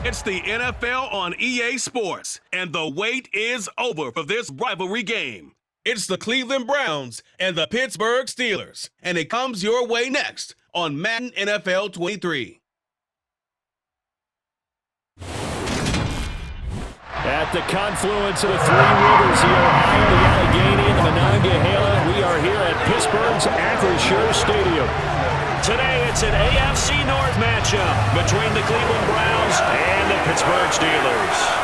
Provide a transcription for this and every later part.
It's the NFL on EA Sports, and the wait is over for this rivalry game. It's the Cleveland Browns and the Pittsburgh Steelers, and it comes your way next on Madden NFL 23. At the confluence of the three rivers, the Ohio, the Allegheny, and the Monongahela, we are here at Pittsburgh's Acrisure Stadium. Today, it's an AFC North matchup between the Cleveland Browns and the Pittsburgh Steelers.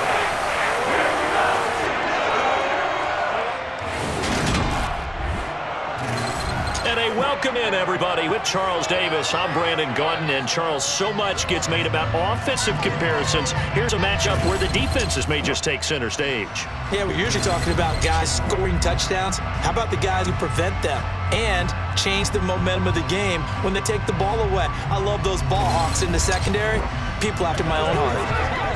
And a welcome in, everybody, with Charles Davis. I'm Brandon Gaudin, and Charles, so much gets made about offensive comparisons. Here's a matchup where the defenses may just take center stage. Yeah, we're usually talking about guys scoring touchdowns. How about the guys who prevent them and change the momentum of the game when they take the ball away? I love those ball hawks in the secondary. People after my own heart.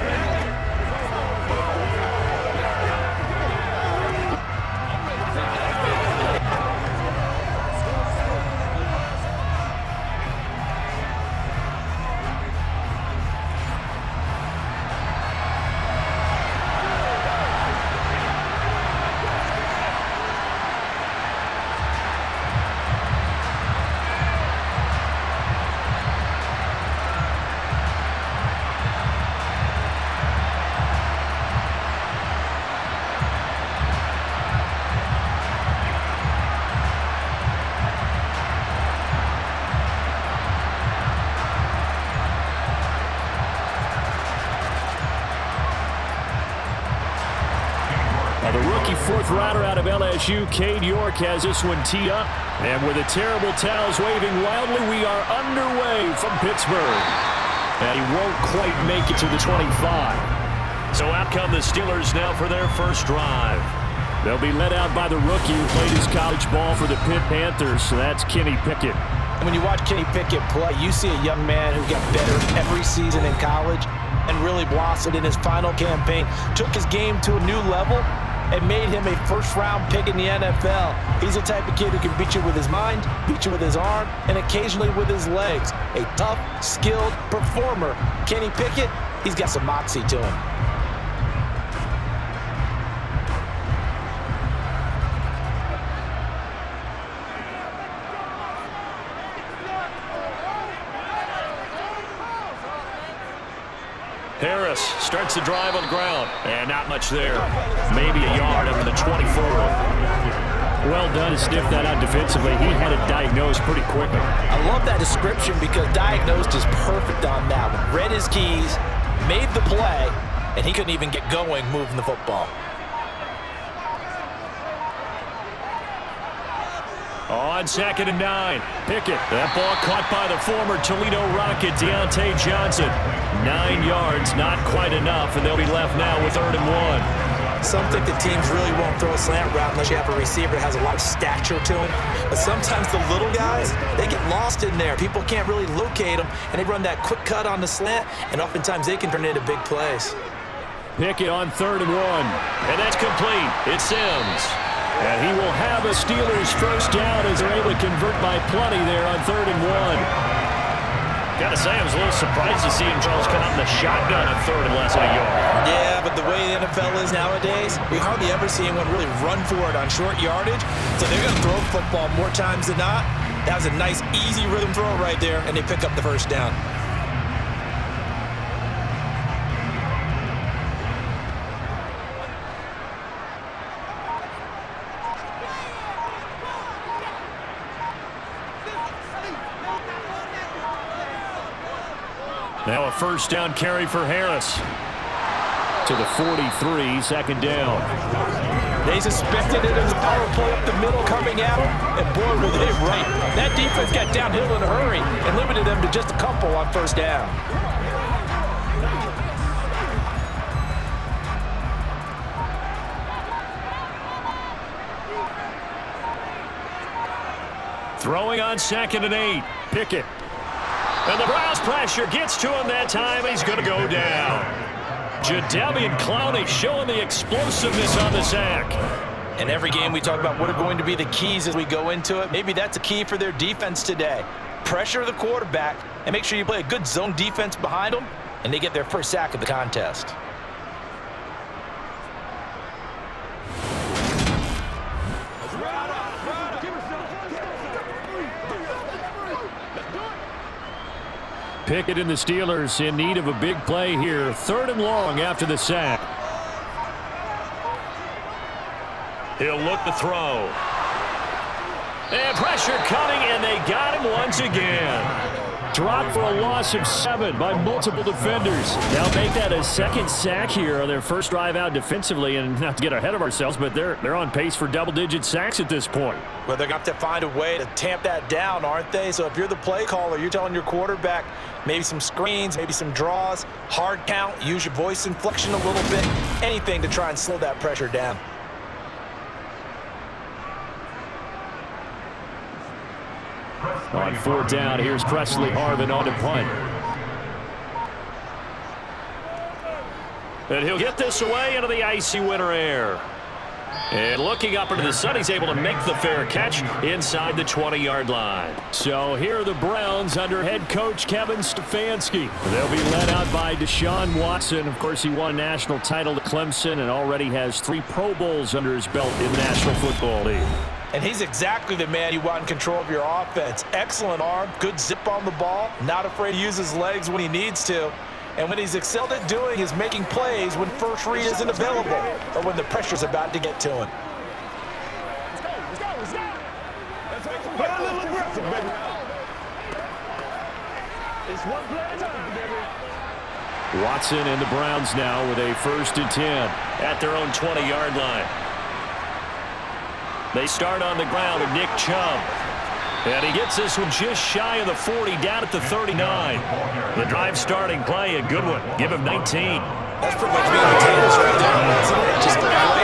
The rookie fourth rounder out of LSU, Cade York, has this one teed up. And with the terrible towels waving wildly, we are underway from Pittsburgh. And he won't quite make it to the 25. So out come the Steelers now for their first drive. They'll be led out by the rookie who played his college ball for the Pitt Panthers, so that's Kenny Pickett. When you watch Kenny Pickett play, you see a young man who got better every season in college and really blossomed in his final campaign, took his game to a new level, and made him a first-round pick in the NFL. He's the type of kid who can beat you with his mind, beat you with his arm, and occasionally with his legs. A tough, skilled performer. Kenny Pickett, he's got some moxie to him. Harris starts the drive on the ground, and not much there. Maybe a yard up to the 24. Well done to sniff that out defensively. He had it diagnosed pretty quickly. I love that description because diagnosed is perfect on that one. Read his keys, made the play, and he couldn't even get going moving the football. On 2nd and 9, Pickett. That ball caught by the former Toledo Rocket, Deontay Johnson. 9 yards, not quite enough, and they'll be left now with 3rd and 1. Some think the teams really won't throw a slant route unless you have a receiver that has a lot of stature to him. But sometimes the little guys, they get lost in there. People can't really locate them, and they run that quick cut on the slant, and oftentimes they can turn it into big plays. Pickett on 3rd and 1, and that's complete. It's Sims. And he will have a Steelers first down as they're able to convert by plenty there on 3rd and 1. Gotta say, I was a little surprised to see him, Charles, come out in the shotgun on 3rd and less than a yard. Yeah, but the way the NFL is nowadays, we hardly ever see anyone really run for it on short yardage. So they're going to throw the football more times than not. That was a nice, easy rhythm throw right there, and they pick up the first down. Now a first down carry for Harris. To the 43, 2nd down. They suspected it as a power play up the middle coming at him, and boy, were they right. That defense got downhill in a hurry and limited them to just a couple on first down. Throwing on 2nd and 8, Pickett. And the Browns pressure gets to him that time. He's going to go down. Jadeveon Clowney showing the explosiveness on the sack. In every game we talk about what are going to be the keys as we go into it. Maybe that's a key for their defense today. Pressure the quarterback and make sure you play a good zone defense behind them and they get their first sack of the contest. Pickett and the Steelers in need of a big play here. 3rd and long after the sack. He'll look to throw. And pressure coming, and they got him once again. Dropped for a loss of 7 by multiple defenders. They'll make that a 2nd sack here on their first drive out defensively, and not to get ahead of ourselves, but they're on pace for double-digit sacks at this point. Well, they're going to have to find a way to tamp that down, aren't they? So if you're the play caller, you're telling your quarterback maybe some screens, maybe some draws, hard count, use your voice inflection a little bit, anything to try and slow that pressure down. On 4th down, here's Presley Harvin on to punt. And he'll get this away into the icy winter air. And looking up into the sun, he's able to make the fair catch inside the 20-yard line. So here are the Browns under head coach Kevin Stefanski. They'll be led out by Deshaun Watson. Of course, he won a national title at Clemson and already has 3 Pro Bowls under his belt in the National Football League. And he's exactly the man you want in control of your offense. Excellent arm, good zip on the ball, not afraid to use his legs when he needs to. And what he's excelled at doing is making plays when first read isn't available or when the pressure's about to get to him. Let's go. Get a little aggressive, baby. It's one play at a time, baby. Watson and the Browns now with a 1st and 10 at their own 20-yard line. They start on the ground with Nick Chubb. And he gets this one just shy of the 40, down at the 39. The drive starting play, a good one. Give him 19. That's pretty much being potatoes right there. Just right out.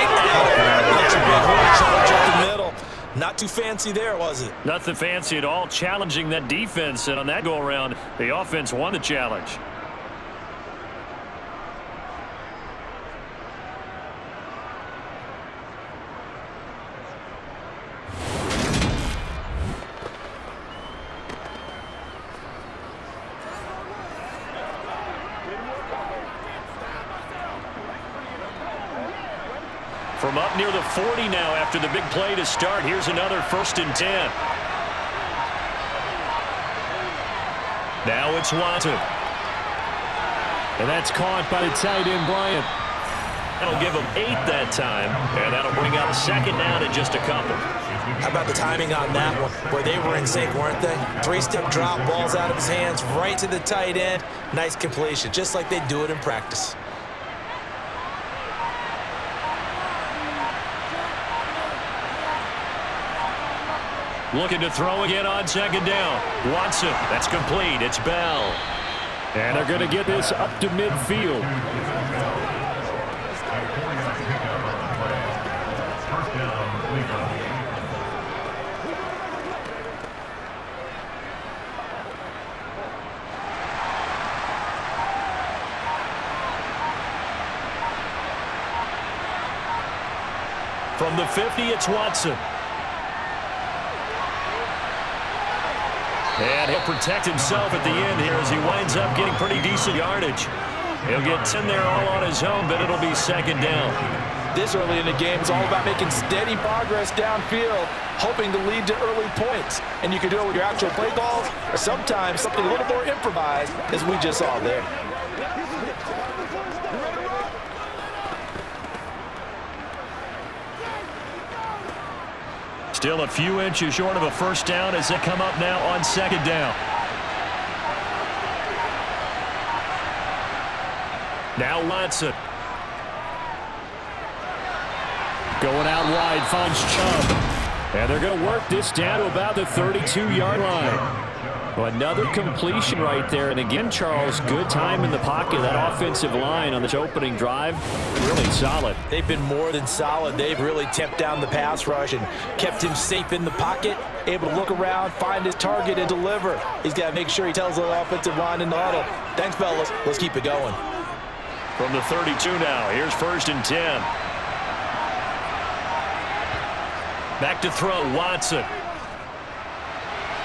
That's a big hole, charge up the middle. Not too fancy there, was it? Nothing fancy at all. Challenging that defense, and on that go-around, the offense won the challenge. From up near the 40 now after the big play to start. Here's another 1st and 10. Now it's Watson. And that's caught by the tight end, Bryant. That'll give him 8 that time. And that'll bring out a 2nd down in just a couple. How about the timing on that one, where they were in sync, weren't they? 3-step drop, balls out of his hands, right to the tight end. Nice completion, just like they do it in practice. Looking to throw again on 2nd down. Watson, that's complete. It's Bell. And they're going to get this up to midfield. From the 50, it's Watson. And he'll protect himself at the end here as he winds up getting pretty decent yardage. He'll get 10 there all on his own, but it'll be 2nd down. This early in the game is all about making steady progress downfield, hoping to lead to early points. And you can do it with your actual play calls, or sometimes something a little more improvised, as we just saw there. Still a few inches short of a 1st down as they come up now on 2nd down. Now Watson. Going out wide, finds Chubb. And they're going to work this down to about the 32-yard line. Another completion right there. And again, Charles, good time in the pocket. That offensive line on this opening drive, really solid. They've been more than solid. They've really tamped down the pass rush and kept him safe in the pocket, able to look around, find his target, and deliver. He's got to make sure he tells the offensive line in the huddle. Thanks, fellas. Let's keep it going. From the 32 now, here's 1st and 10. Back to throw, Watson.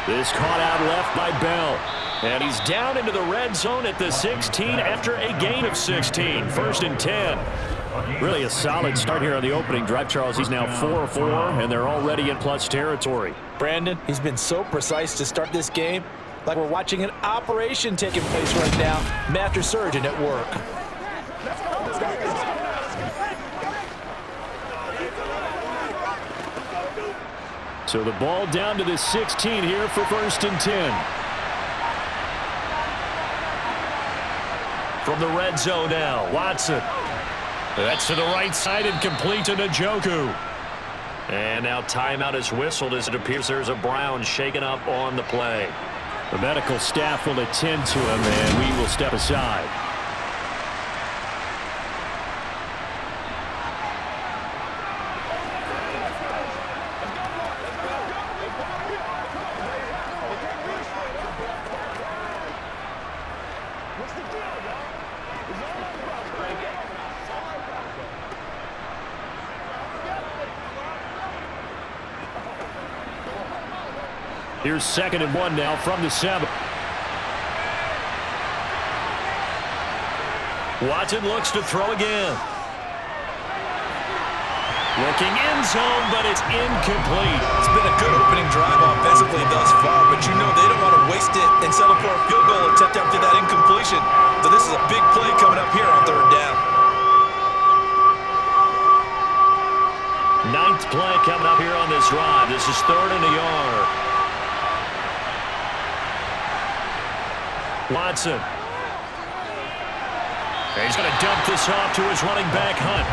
This caught out left by Bell. And he's down into the red zone at the 16 after a gain of 16. 1st and 10. Really a solid start here on the opening drive, Charles. He's now 4-4, and they're already in plus territory. Brandon, he's been so precise to start this game, like we're watching an operation taking place right now. Master surgeon at work. So the ball down to the 16 here for 1st and 10. From the red zone now, Watson. That's to the right side and complete to Njoku. And now timeout is whistled as it appears there's a Brown shaken up on the play. The medical staff will attend to him, and we will step aside. Here's 2nd and 1 now from the 7. Watson looks to throw again. Looking end zone, but it's incomplete. It's been a good opening drive offensively thus far, but you know they don't want to waste it and settle for a field goal attempt after that incompletion. So this is a big play coming up here on 3rd down. 9th play coming up here on this drive. This is 3rd and a yard. Watson. He's going to dump this off to his running back, Hunt.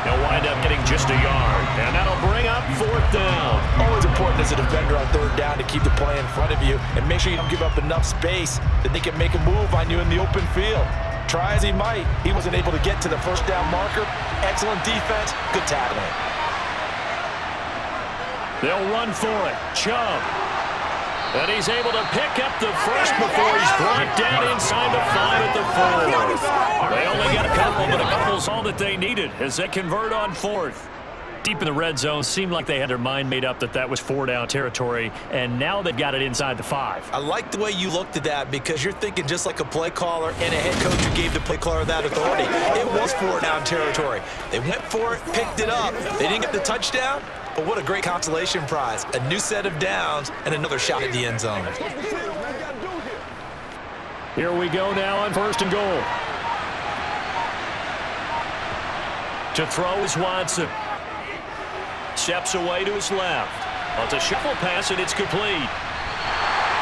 He'll wind up getting just a yard, and that'll bring up 4th down. Always important as a defender on 3rd down to keep the play in front of you and make sure you don't give up enough space that they can make a move on you in the open field. Try as he might, he wasn't able to get to the 1st down marker. Excellent defense, good tackling. They'll run for it. Chubb. And he's able to pick up the first before he's brought down inside the 5 at the 4. They only got a couple, but a couple's all that they needed as they convert on 4th. Deep in the red zone, seemed like they had their mind made up that that was 4-down territory, and now they've got it inside the 5. I like the way you looked at that because you're thinking just like a play caller and a head coach who gave the play caller that authority. It was 4-down territory. They went for it, picked it up. They didn't get the touchdown. But what a great consolation prize. A new set of downs and another shot at the end zone. Here we go now on 1st and goal. To throw is Watson. Steps away to his left. Well, it's a shuffle pass and it's complete.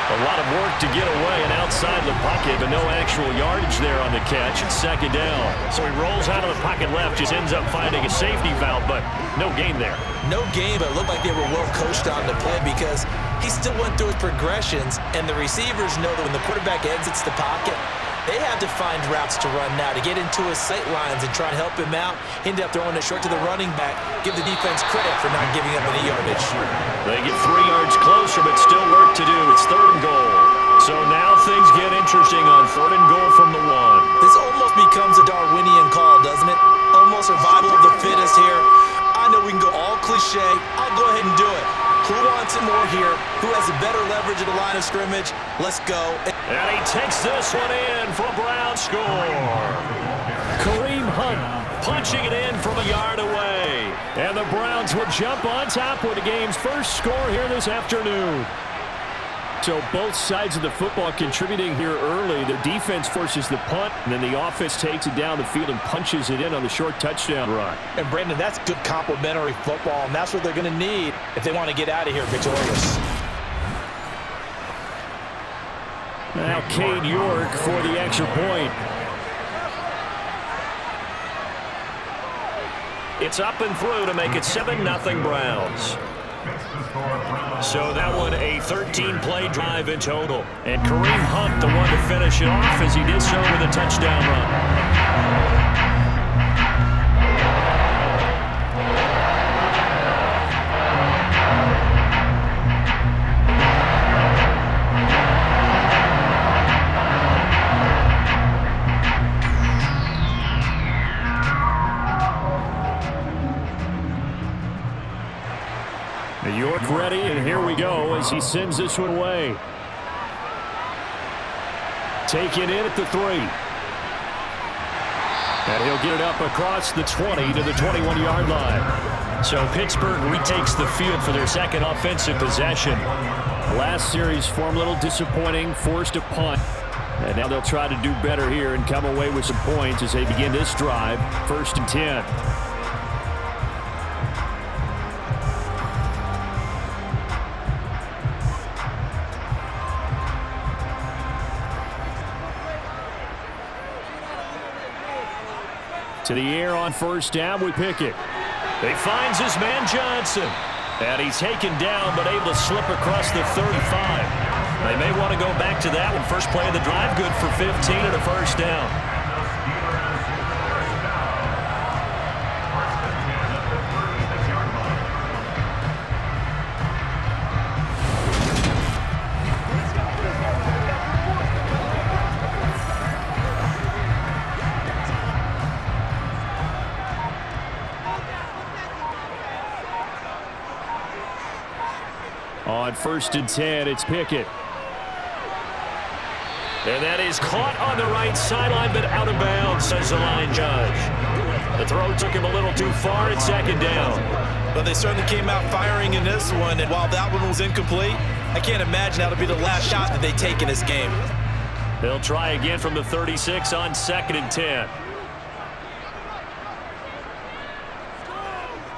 A lot of work to get away and outside the pocket, but no actual yardage there on the catch. It's 2nd down. So he rolls out of the pocket left, just ends up finding a safety valve, but no gain there. No gain, but it looked like they were well coached on the play because he still went through his progressions, and the receivers know that when the quarterback exits the pocket, they have to find routes to run now to get into his sight lines and try to help him out. He ended up throwing it short to the running back. Give the defense credit for not giving up any yardage. They get 3 yards closer, but still work to do. It's 3rd and goal. So now things get interesting on 3rd and goal from the 1. This almost becomes a Darwinian call, doesn't it? Almost survival of the fittest here. I know we can go all cliche. I'll go ahead and do it. Who wants it more here? Who has a better leverage at the line of scrimmage? Let's go. And he takes this one in for a Brown score. Kareem Hunt punching it in from a yard away. And the Browns will jump on top with the game's first score here this afternoon. So both sides of the football contributing here early. The defense forces the punt, and then the offense takes it down the field and punches it in on the short touchdown run. And, Brandon, that's good complementary football, and that's what they're going to need if they want to get out of here victorious. Now Cade York for the extra point. It's up and through to make it 7-0 Browns. So that one a 13-play drive in total. And Kareem Hunt the one to finish it off as he did so with a touchdown run. York ready, and here we go as he sends this one away. Taken in at the 3. And he'll get it up across the 20 to the 21-yard line. So Pittsburgh retakes the field for their second offensive possession. Last series form a little disappointing, forced a punt. And now they'll try to do better here and come away with some points as they begin this drive. 1st and 10. To the air on 1st down with Pickett. He finds his man Johnson. And he's taken down but able to slip across the 35. They may want to go back to that one. First play of the drive, good for 15 and a 1st down. On 1st and 10, it's Pickett. And that is caught on the right sideline, but out of bounds, says the line judge. The throw took him a little too far at 2nd down. But they certainly came out firing in this one, and while that one was incomplete, I can't imagine that'll be the last shot that they take in this game. They'll try again from the 36 on 2nd and 10.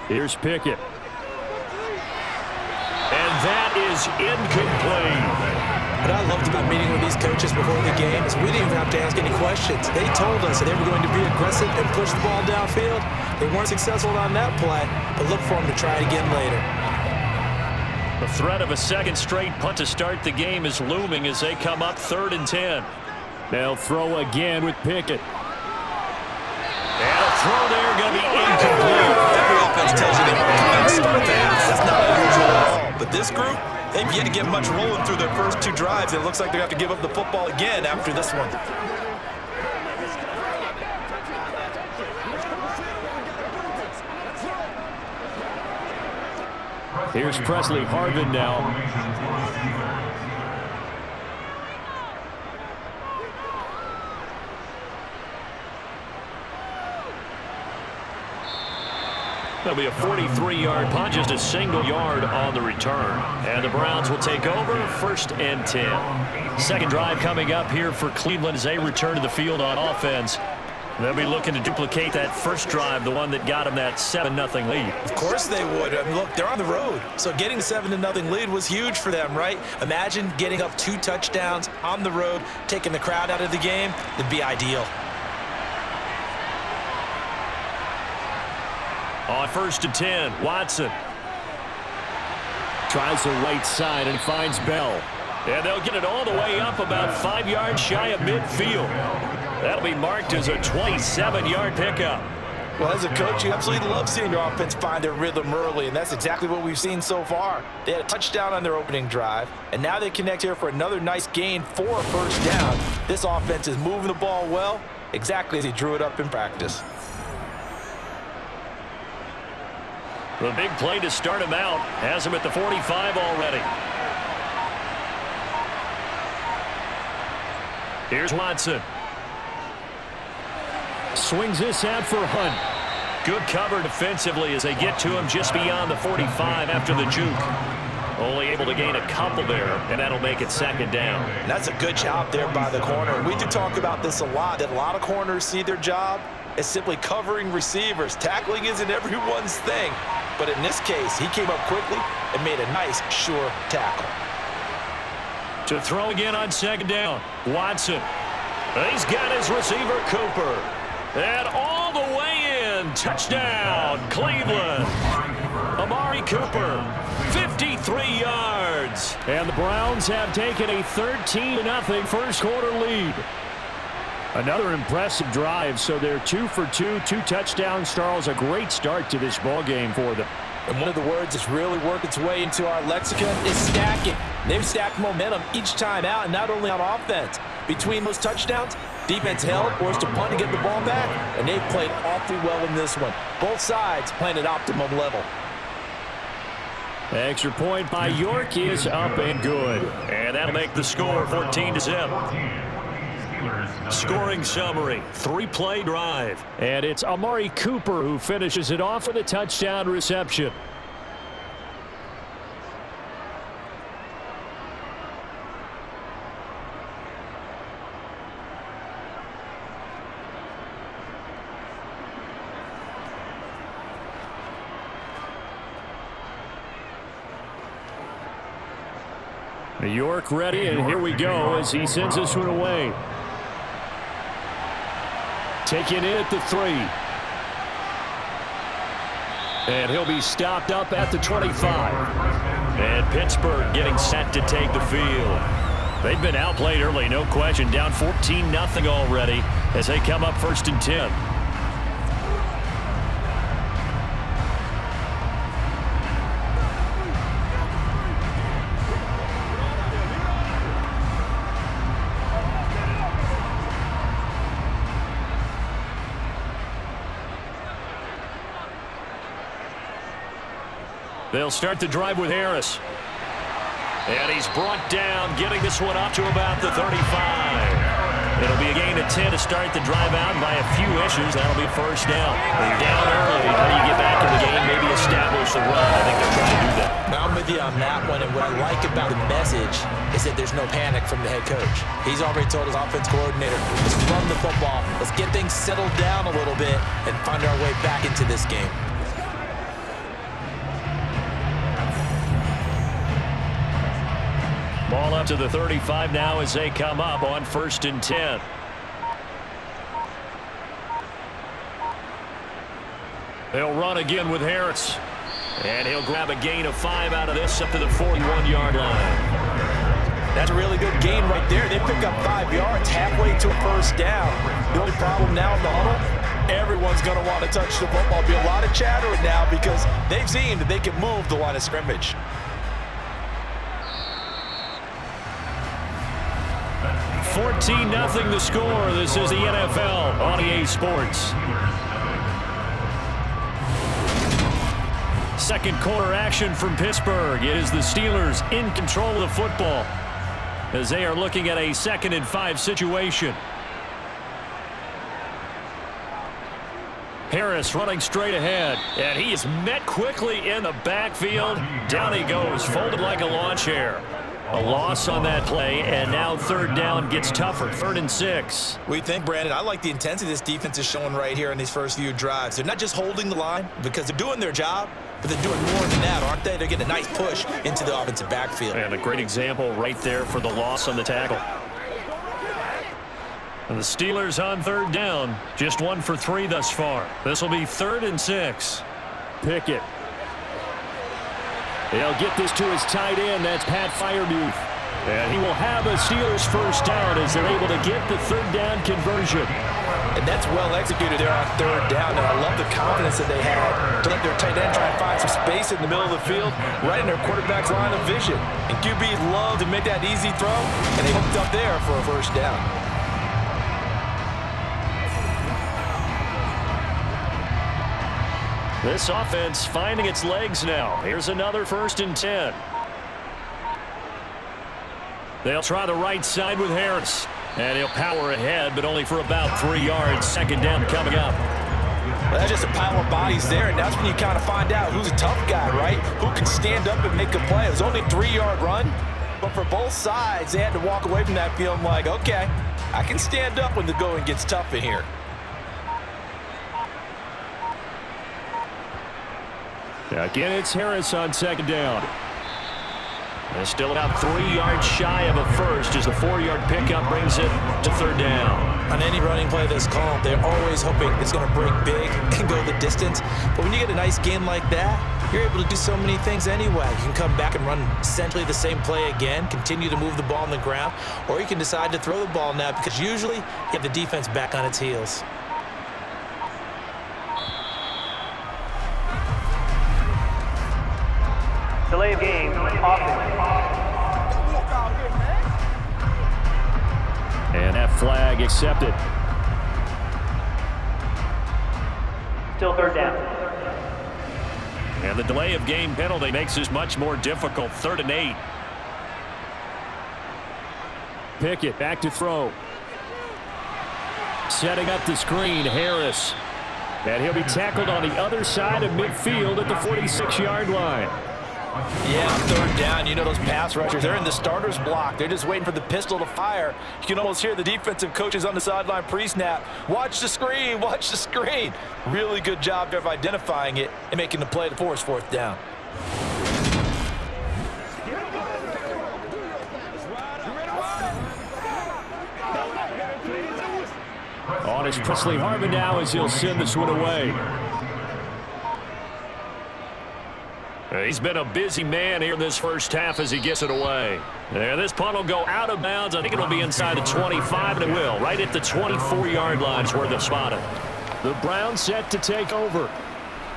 Here's Pickett. And that is incomplete. What I loved about meeting with these coaches before the game is we didn't even have to ask any questions. They told us that they were going to be aggressive and push the ball downfield. They weren't successful on that play, but look for them to try it again later. The threat of a second straight punt to start the game is looming as they come up 3rd and 10. They'll throw again with Pickett. And a throw there going to be incomplete. Every offense tells you they want to come out and start fast. That's not unusual at all. But this group, they've yet to get much rolling through their first 2 drives. It looks like they're going to have to give up the football again after this one. Here's Presley Harvin now. That'll be a 43-yard punt, just a single yard on the return. And the Browns will take over 1st and 10. Second drive coming up here for Cleveland as they return to the field on offense. They'll be looking to duplicate that first drive, the one that got them that 7-0 lead. Of course they would. I mean, look, they're on the road. So getting the 7-0 lead was huge for them, right? Imagine getting up 2 touchdowns on the road, taking the crowd out of the game. It'd be ideal. On 1st and 10, Watson. Tries the right side and finds Bell. And they'll get it all the way up about 5 yards shy of midfield. That'll be marked as a 27-yard pickup. Well, as a coach, you absolutely love seeing your offense find their rhythm early, and that's exactly what we've seen so far. They had a touchdown on their opening drive, and now they connect here for another nice gain for a 1st down. This offense is moving the ball well, exactly as he drew it up in practice. The big play to start him out has him at the 45 already. Here's Watson. Swings this out for Hunt. Good cover defensively as they get to him just beyond the 45 after the juke. Only able to gain a couple there, and that'll make it 2nd down. And that's a good job there by the corner. We do talk about this a lot, that a lot of corners see their job as simply covering receivers. Tackling isn't everyone's thing. But in this case, he came up quickly and made a nice, sure tackle. To throw again on 2nd down, Watson. He's got his receiver, Cooper. And all the way in. Touchdown, Cleveland. Amari Cooper, 53 yards. And the Browns have taken a 13-0 first quarter lead. Another impressive drive, so they're 2 for 2, 2 touchdowns. Charles, a great start to this ball game for them. And one of the words that's really worked its way into our lexicon is stacking. They've stacked momentum each time out, and not only on offense. Between those touchdowns, defense held, forced a punt to get the ball back, and they've played awfully well in this one. Both sides playing at optimum level. Extra point by York is up and good. And that'll make the score 14-0. Scoring summary, 3-play drive. And it's Amari Cooper who finishes it off with a touchdown reception. New York ready, and here we go as he sends this one away. Taking it at the 3. And he'll be stopped up at the 25. And Pittsburgh getting set to take the field. They've been outplayed early, no question. Down 14-0 already as they come up 1st and 10. They'll start the drive with Harris. And he's brought down, getting this one up to about the 35. It'll be a gain of 10 to start the drive out by a few inches. That'll be 1st down. They're down early. How do you get back in the game? Maybe establish the run. I think they're trying to do that. Now I'm with you on that one, and what I like about the message is that there's no panic from the head coach. He's already told his offense coordinator, let's run the football, let's get things settled down a little bit, and find our way back into this game. Ball up to the 35 now as they come up on 1st and 10. They'll run again with Harris. And he'll grab a gain of 5 out of this up to the 41-yard line. That's a really good gain right there. They pick up 5 yards halfway to a 1st down. The only problem now in the huddle, everyone's going to want to touch the football. Be a lot of chattering now because they've seen that they can move the line of scrimmage. 14-0 the score. This is the NFL on EA Sports. Second quarter action from Pittsburgh. It is the Steelers in control of the football as they are looking at a 2nd and 5 situation. Harris running straight ahead, and he is met quickly in the backfield. Down he goes, folded like a lawn chair. A loss on that play, and now 3rd down gets tougher. 3rd and 6. What do you think, Brandon? I like the intensity this defense is showing right here in these first few drives. They're not just holding the line because they're doing their job, but they're doing more than that, aren't they? They're getting a nice push into the offensive backfield. And a great example right there for the loss on the tackle. And the Steelers on 3rd down. Just 1 for 3 thus far. This will be 3rd and 6. Pickett. He'll get this to his tight end. That's Pat Freiermuth. And he will have a Steelers 1st down as they're able to get the 3rd down conversion. And that's well executed there on 3rd down. And I love the confidence that they had to let their tight end try and find some space in the middle of the field, right in their quarterback's line of vision. And QBs love to make that easy throw, and they hooked up there for a 1st down. This offense finding its legs now. Here's another 1st and 10. They'll try the right side with Harris. And he'll power ahead, but only for about 3 yards. 2nd down coming up. Well, that's just a pile of bodies there, and that's when you kind of find out who's a tough guy, right? Who can stand up and make a play. It was only a 3-yard run, but for both sides, they had to walk away from that feeling like, okay, I can stand up when the going gets tough in here. Again, it's Harris on 2nd down. They're still about 3 yards shy of a 1st as the 4-yard pickup brings it to 3rd down. On any running play that's called, they're always hoping it's going to break big and go the distance. But when you get a nice game like that, you're able to do so many things anyway. You can come back and run essentially the same play again, continue to move the ball on the ground, or you can decide to throw the ball now because usually you have the defense back on its heels. Delay of game, offense. And that flag accepted. Still 3rd down. And the delay of game penalty makes this much more difficult. 3rd and 8. Pickett back to throw. Setting up the screen, Harris. And he'll be tackled on the other side of midfield at the 46-yard line. Yeah, third down. You know those pass rushers, they're in the starter's block. They're just waiting for the pistol to fire. You can almost hear the defensive coaches on the sideline pre-snap. Watch the screen, watch the screen. Really good job of identifying it and making the play to force fourth down. On is Presley Harvin now as he'll send this one away. He's been a busy man here in this first half as he gets it away. And this punt will go out of bounds. I think it'll be inside the 25, and it will. Right at the 24-yard line is where they'll spot it. The Browns set to take over.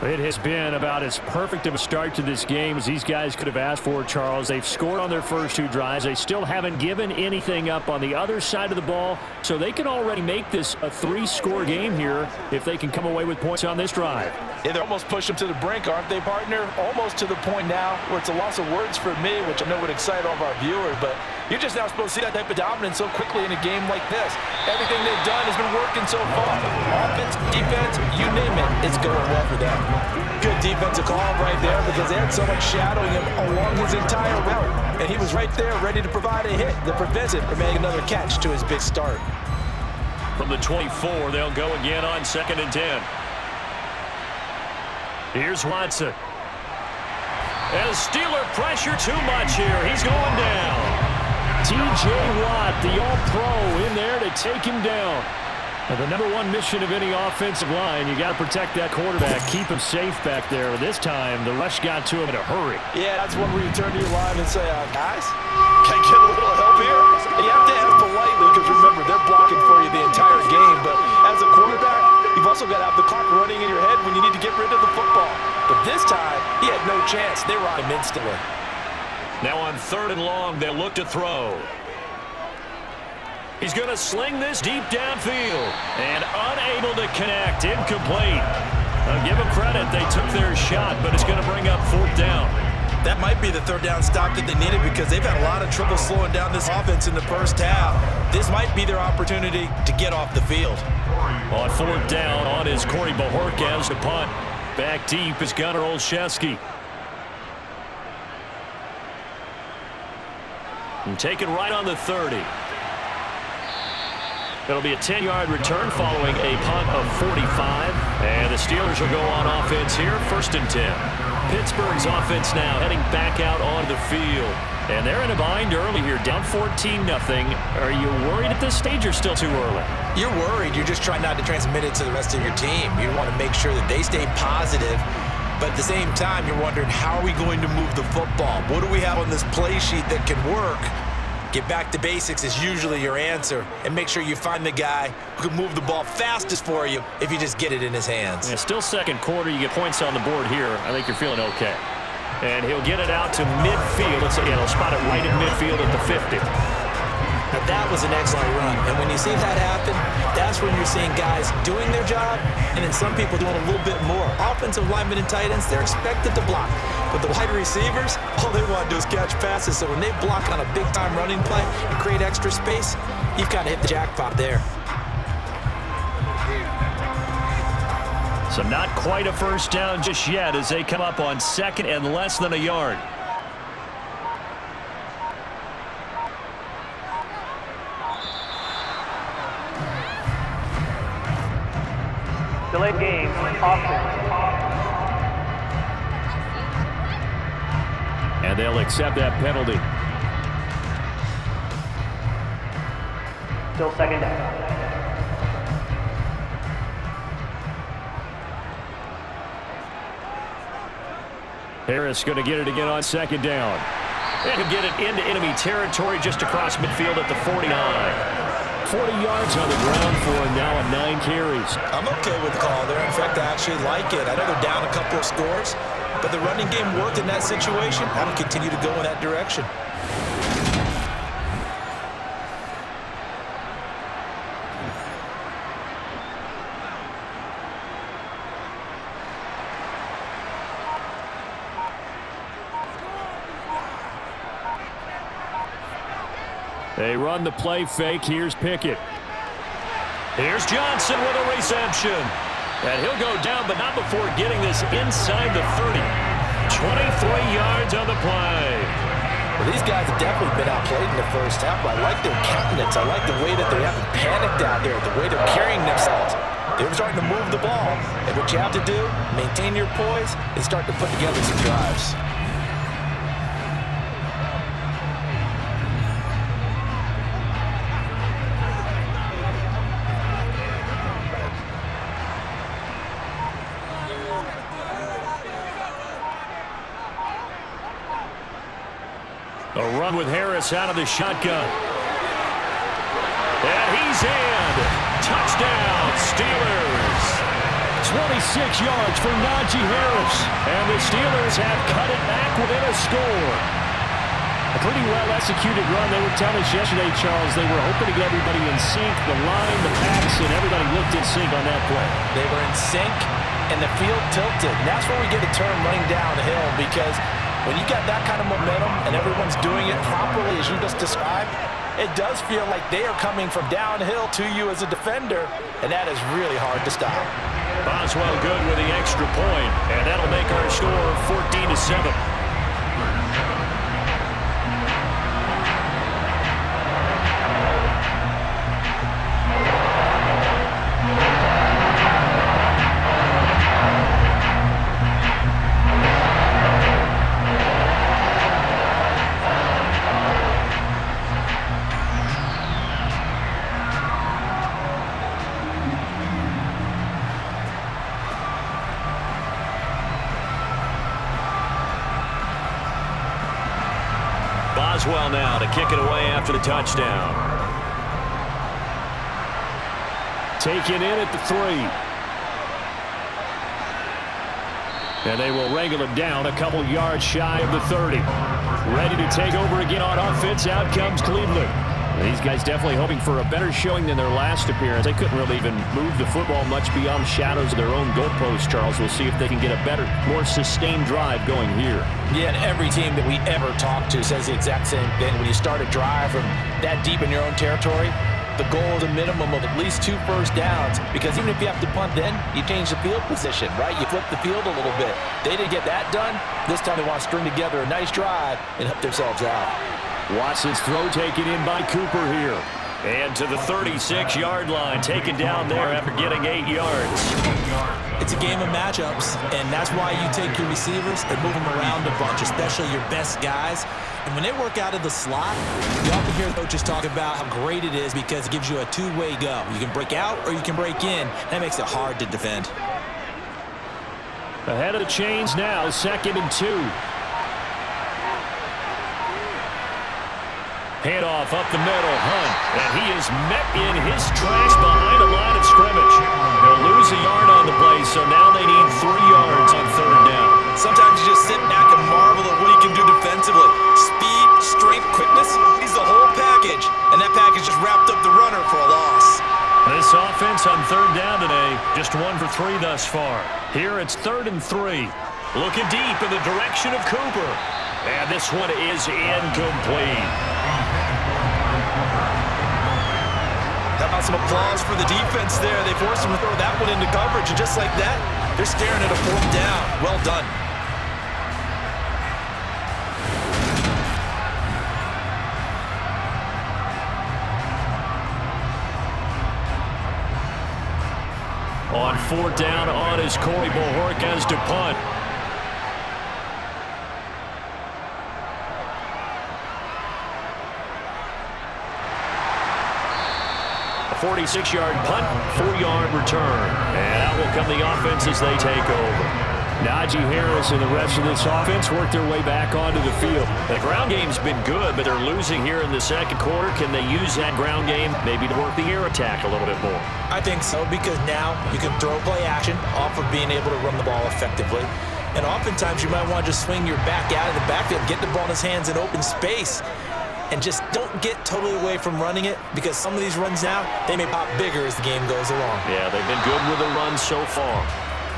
It has been about as perfect of a start to this game as these guys could have asked for, Charles. They've scored on their first two drives. They still haven't given anything up on the other side of the ball, so they can already make this a 3-score game here if they can come away with points on this drive. Yeah, they're almost pushed them to the brink, aren't they, partner? Almost to the point now where it's a loss of words for me, which I know would excite all of our viewers, but you're just now supposed to see that type of dominance so quickly in a game like this. Everything they've done has been working so far. Offense, defense, you name it, it's going well for them. Good defensive call right there because they had so much shadowing him along his entire route. And he was right there ready to provide a hit that prevents him from making another catch to his big start. From the 24, they'll go again on 2nd and 10. Here's Watson. And Steeler pressure too much here. He's going down. T.J. Watt, the all-pro, in there to take him down. And the number one mission of any offensive line, you got to protect that quarterback, keep him safe back there. This time, the rush got to him in a hurry. Yeah, that's one where you turn to your line and say, guys, can I get a little help here? And you have to ask politely because remember, they're blocking for you the entire game. But as a quarterback, you've also got to have the clock running in your head when you need to get rid of the football. But this time, he had no chance. They were on him instantly. Now on 3rd and long, they'll look to throw. He's going to sling this deep downfield. And unable to connect. Incomplete. Give them credit. They took their shot, but it's going to bring up 4th down. That might be the 3rd down stop that they needed because they've had a lot of trouble slowing down this offense in the first half. This might be their opportunity to get off the field. On 4th down, on is Corey Bajorquez to punt. Back deep is Gunnar Olszewski. And taken right on the 30. It'll be a 10-yard return following a punt of 45. And the Steelers will go on offense here, 1st and 10. Pittsburgh's offense now heading back out on the field. And they're in a bind early here, down 14-0. Are you worried at this stage or still too early? You're worried. You're just trying not to transmit it to the rest of your team. You want to make sure that they stay positive. But at the same time, you're wondering, how are we going to move the football? What do we have on this play sheet that can work? Get back to basics is usually your answer. And make sure you find the guy who can move the ball fastest for you if you just get it in his hands. Yeah, still 2nd quarter. You get points on the board here. I think you're feeling okay. And he'll get it out to midfield. He'll spot it right at midfield at the 50. Now that was an excellent run. And when you see that happen, that's when you're seeing guys doing their job and then some people doing a little bit more. Offensive linemen and tight ends, they're expected to block. But the wide receivers, all they want to do is catch passes. So when they block on a big-time running play and create extra space, you've kind of hit the jackpot there. So not quite a first down just yet as they come up on 2nd and less than a yard. Delayed game, offense. And they'll accept that penalty. Still 2nd down. Harris going to get it again on 2nd down. And he'll get it into enemy territory just across midfield at the 49. 40 yards on the ground for him now on 9 carries. I'm okay with the call there. In fact, I actually like it. I know they're down a couple of scores, but the running game worked in that situation. I'll continue to go in that direction. They run the play fake. Here's Pickett. Here's Johnson with a reception. And he'll go down, but not before getting this inside the 30. 23 yards on the play. Well, these guys have definitely been outplayed in the first half. I like their countenance. I like the way that they haven't panicked out there, the way they're carrying themselves. They're starting to move the ball. And what you have to do, maintain your poise, and start to put together some drives. A run with Harris out of the shotgun. And he's in. Touchdown, Steelers. 26 yards for Najee Harris. And the Steelers have cut it back within a score. A pretty well-executed run. They were telling us yesterday, Charles, they were hoping to get everybody in sync. The line, the backs, and everybody looked in sync on that play. They were in sync, and the field tilted. And that's where we get a term running downhill, because when you got that kind of momentum and everyone's doing it properly as you just described, it does feel like they are coming from downhill to you as a defender, and that is really hard to stop. Boswell good with the extra point, and that'll make our score 14-7. Boswell now to kick it away after the touchdown. Taken in at the 3. And they will wrangle him down a couple yards shy of the 30. Ready to take over again on offense. Out comes Cleveland. These guys definitely hoping for a better showing than their last appearance. They couldn't really even move the football much beyond the shadows of their own goalposts, Charles. We'll see if they can get a better, more sustained drive going here. Yeah, and every team that we ever talk to says the exact same thing. When you start a drive from that deep in your own territory, the goal is a minimum of at least 2 first downs, because even if you have to punt then, you change the field position, right? You flip the field a little bit. They didn't get that done. This time they want to string together a nice drive and help themselves out. Watson's throw taken in by Cooper here. And to the 36-yard line, taken down there after getting 8 yards. It's a game of matchups, and that's why you take your receivers and move them around a bunch, especially your best guys. And when they work out of the slot, you often hear coaches talk about how great it is because it gives you a two-way go. You can break out or you can break in. That makes it hard to defend. Ahead of the chains now, 2nd and 2. Handoff up the middle, Hunt, and he is met in his tracks behind the line of scrimmage. They'll lose a yard on the play, so now they need 3 yards on 3rd down. Sometimes you just sit back and marvel at what he can do defensively. Speed, strength, quickness, he's the whole package. And that package just wrapped up the runner for a loss. This offense on 3rd down today, just 1 for 3 thus far. Here it's 3rd and 3. Looking deep in the direction of Cooper. And this one is incomplete. How about some applause for the defense there? They forced him to throw that one into coverage, and just like that, they're staring at a 4th down. Well done. On 4th down, on is Corey Bojorquez to punt. A 46-yard punt, 4-yard return. And out will come the offense as they take over. Najee Harris and the rest of this offense work their way back onto the field. The ground game's been good, but they're losing here in the 2nd quarter. Can they use that ground game maybe to work the air attack a little bit more? I think so, because now you can throw play action off of being able to run the ball effectively. And oftentimes you might want to just swing your back out of the backfield, get the ball in his hands in open space, and just don't get totally away from running it, because some of these runs now, they may pop bigger as the game goes along. Yeah, they've been good with the run so far.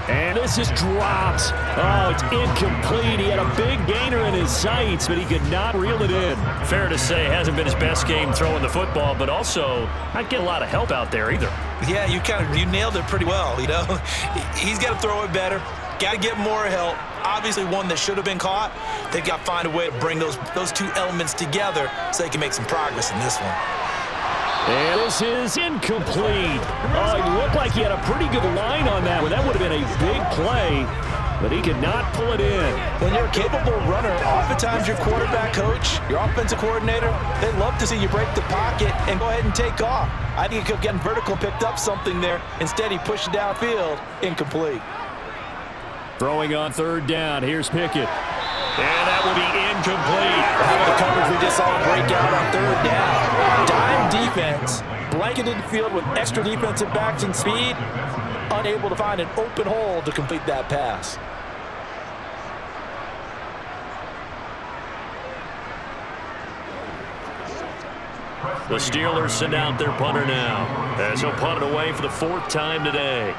And this is dropped. Oh, it's incomplete. He had a big gainer in his sights, but he could not reel it in. Fair to say, hasn't been his best game throwing the football, but also not getting a lot of help out there either. Yeah, you nailed it pretty well, you know. He's got to throw it better. Got to get more help. Obviously one that should have been caught. They've got to find a way to bring those two elements together so they can make some progress in this one. And this is incomplete. Oh, it looked like he had a pretty good line on that one. That would have been a big play, but he could not pull it in. When you're a capable runner, oftentimes your quarterback coach, your offensive coordinator, they love to see you break the pocket and go ahead and take off. I think he could get vertical, picked up something there. Instead, he pushed it downfield, incomplete. Throwing on third down. Here's Pickett. And that will be incomplete. The coverage we just saw break out on third down. Dime defense, blanketed the field with extra defensive backs and speed, unable to find an open hole to complete that pass. The Steelers send out their punter now, as he'll punt it away for the 4th time today.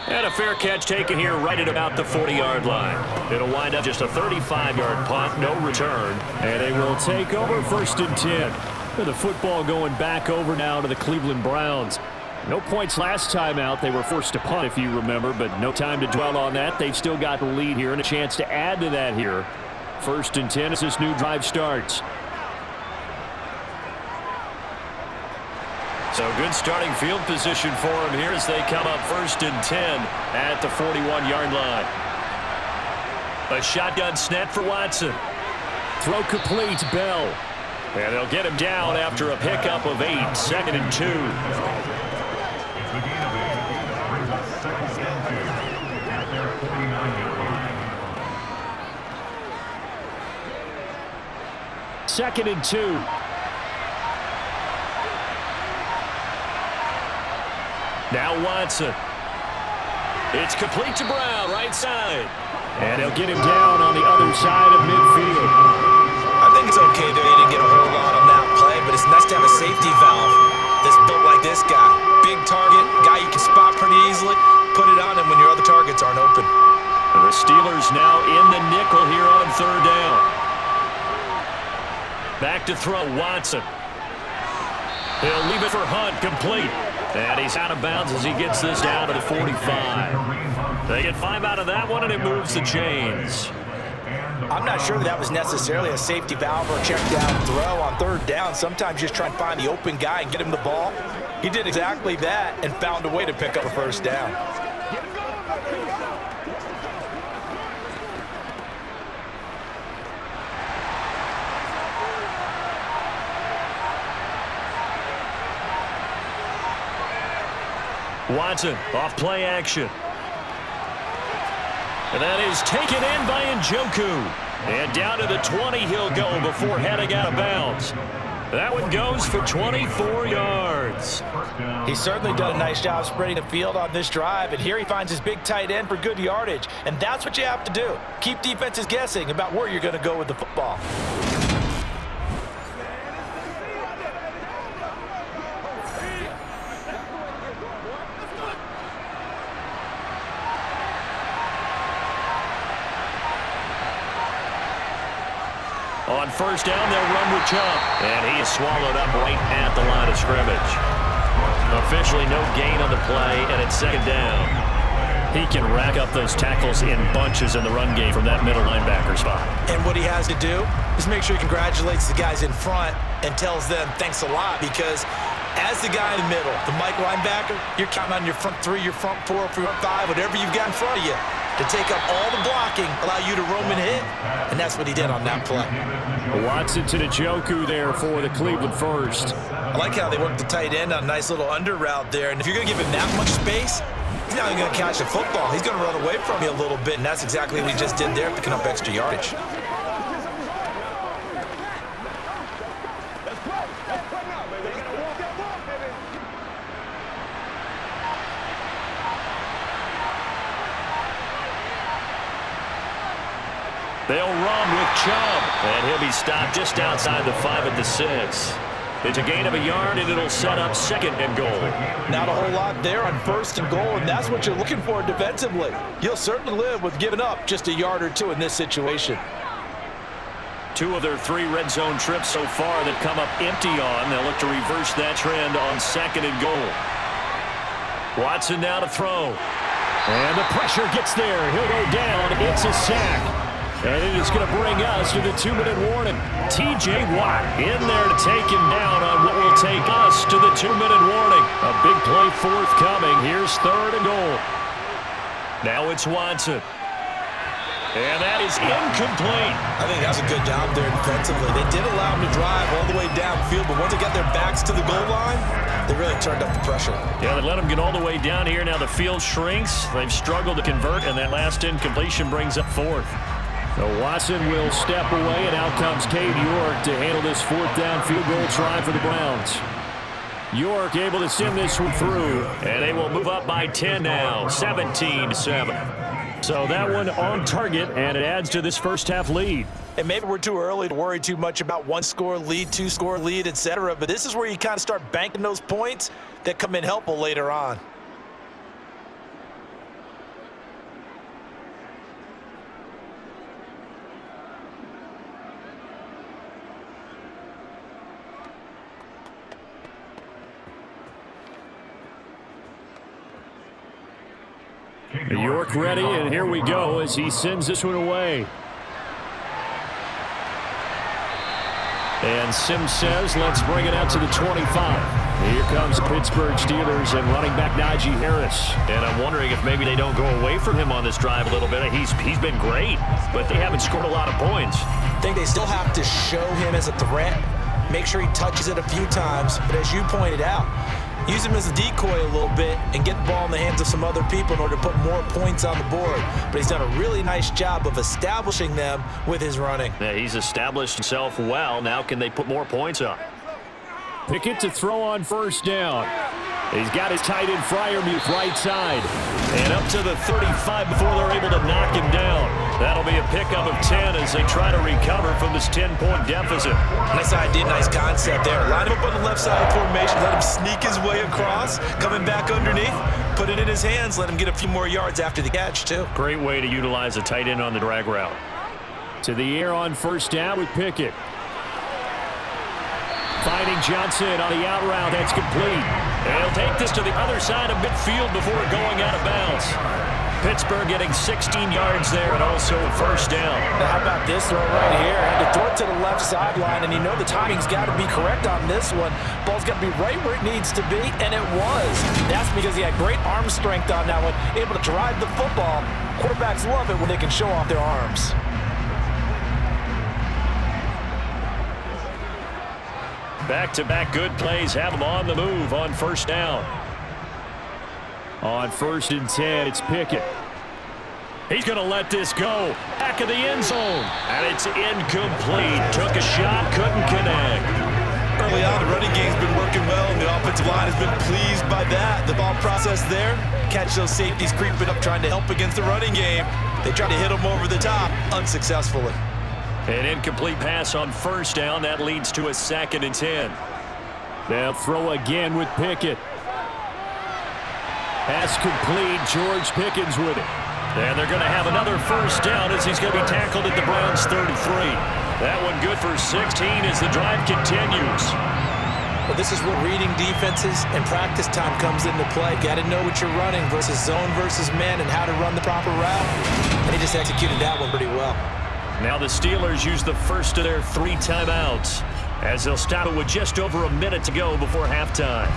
And a fair catch taken here right at about the 40-yard line. It'll wind up just a 35-yard punt, no return. And they will take over 1st and 10. With the football going back over now to the Cleveland Browns. No points last time out. They were forced to punt, if you remember, but no time to dwell on that. They've still got the lead here and a chance to add to that here. 1st and 10 as this new drive starts. So good starting field position for him here as they come up 1st and 10 at the 41-yard line. A shotgun snap for Watson. Throw complete, Bell. And they'll get him down after a pickup of 8, 2nd and 2. Second and 2. Now Watson. It's complete to Brown, right side. And he'll get him down on the other side of midfield. I think it's okay that he didn't get a whole lot on that play, but it's nice to have a safety valve that's built like this guy. Big target, guy you can spot pretty easily. Put it on him when your other targets aren't open. And the Steelers now in the nickel here on 3rd down. Back to throw, Watson. He'll leave it for Hunt, complete. And he's out of bounds as he gets this down to the 45. They get 5 out of that one, and it moves the chains. I'm not sure that was necessarily a safety valve or a check down throw on 3rd down. Sometimes you just try and find the open guy and get him the ball. He did exactly that and found a way to pick up a 1st down. Watson off play action. And that is taken in by Njoku. And down to the 20 he'll go before heading out of bounds. That one goes for 24 yards. He's certainly done a nice job spreading the field on this drive, and here he finds his big tight end for good yardage. And that's what you have to do. Keep defenses guessing about where you're going to go with the football. On 1st down, they'll run with Chubb. And he is swallowed up right at the line of scrimmage. Officially no gain on the play, and it's 2nd down. He can rack up those tackles in bunches in the run game from that middle linebacker spot. And what he has to do is make sure he congratulates the guys in front and tells them thanks a lot, because as the guy in the middle, the Mike linebacker, you're counting on your front 3, your front 4, your front 5, whatever you've got in front of you to take up all the blocking, allow you to roam and hit, and that's what he did on that play. Watson to Njoku there for the Cleveland first. I like how they worked the tight end on a nice little under route there, and if you're going to give him that much space, he's not even going to catch the football. He's going to run away from you a little bit, and that's exactly what he just did there, picking up extra yardage. They'll run with Chubb, and he'll be stopped just outside the 5 at the 6. It's a gain of a yard, and it'll set up 2nd and goal. Not a whole lot there on 1st and goal, and that's what you're looking for defensively. You'll certainly live with giving up just a yard or 2 in this situation. 2 of their 3 red zone trips so far that come up empty on. They'll look to reverse that trend on 2nd and goal. Watson now to throw. And the pressure gets there. He'll go down. It's a sack. And it is going to bring us to the 2-minute warning. T.J. Watt in there to take him down on what will take us to the 2-minute warning. A big play forthcoming. Here's 3rd and goal. Now it's Watson. And that is incomplete. I think that was a good job there defensively. They did allow him to drive all the way downfield, but once they got their backs to the goal line, they really turned up the pressure. Yeah, they let him get all the way down here. Now the field shrinks. They've struggled to convert, and that last incompletion brings up 4th. So Watson will step away, and out comes Cade York to handle this 4th down field goal try for the Browns. York able to send this one through, and they will move up by 10 now, 17-7. So that one on target, and it adds to this first half lead. And maybe we're too early to worry too much about 1-score lead, 2-score lead, etc. But this is where you kind of start banking those points that come in helpful later on. York ready, and here we go as he sends this one away. And Sims says, let's bring it out to the 25. Here comes the Pittsburgh Steelers and running back Najee Harris. And I'm wondering if maybe they don't go away from him on this drive a little bit. He's been great, but they haven't scored a lot of points. I think they still have to show him as a threat, make sure he touches it a few times. But as you pointed out, use him as a decoy a little bit and get the ball in the hands of some other people in order to put more points on the board. But he's done a really nice job of establishing them with his running. Yeah, he's established himself well. Now can they put more points up? Pickett to throw on 1st down. He's got his tight end Freiermuth right side. And up to the 35 before they're able to knock him down. That'll be a pickup of 10 as they try to recover from this 10-point deficit. Nice idea, nice concept there. Line him up on the left side of formation, let him sneak his way across, coming back underneath, put it in his hands, let him get a few more yards after the catch, too. Great way to utilize a tight end on the drag route. To the air on 1st down with Pickett. Finding Johnson on the out route. That's complete. And he'll take this to the other side of midfield before going out of bounds. Pittsburgh getting 16 yards there and also 1st down. Now how about this throw right here? Had to throw it to the left sideline, and you know the timing's got to be correct on this one. Ball's got to be right where it needs to be, and it was. That's because he had great arm strength on that one, able to drive the football. Quarterbacks love it when they can show off their arms. Back-to-back good plays have them on the move on 1st down. On 1st and 10, it's Pickett. He's going to let this go. Back of the end zone. And it's incomplete. Took a shot, couldn't connect. Early on, the running game's been working well, and the offensive line has been pleased by that. The ball process there. Catch those safeties creeping up, trying to help against the running game. They tried to hit them over the top, unsuccessfully. An incomplete pass on 1st down. That leads to a 2nd and 10. They'll throw again with Pickett. Pass complete. George Pickens with it. And they're going to have another 1st down as he's going to be tackled at the Browns' 33. That one good for 16 as the drive continues. Well, this is where reading defenses and practice time comes into play. Got to know what you're running versus zone versus man and how to run the proper route. And he just executed that one pretty well. Now the Steelers use the first of their 3 timeouts as they'll stop it with just over a minute to go before halftime.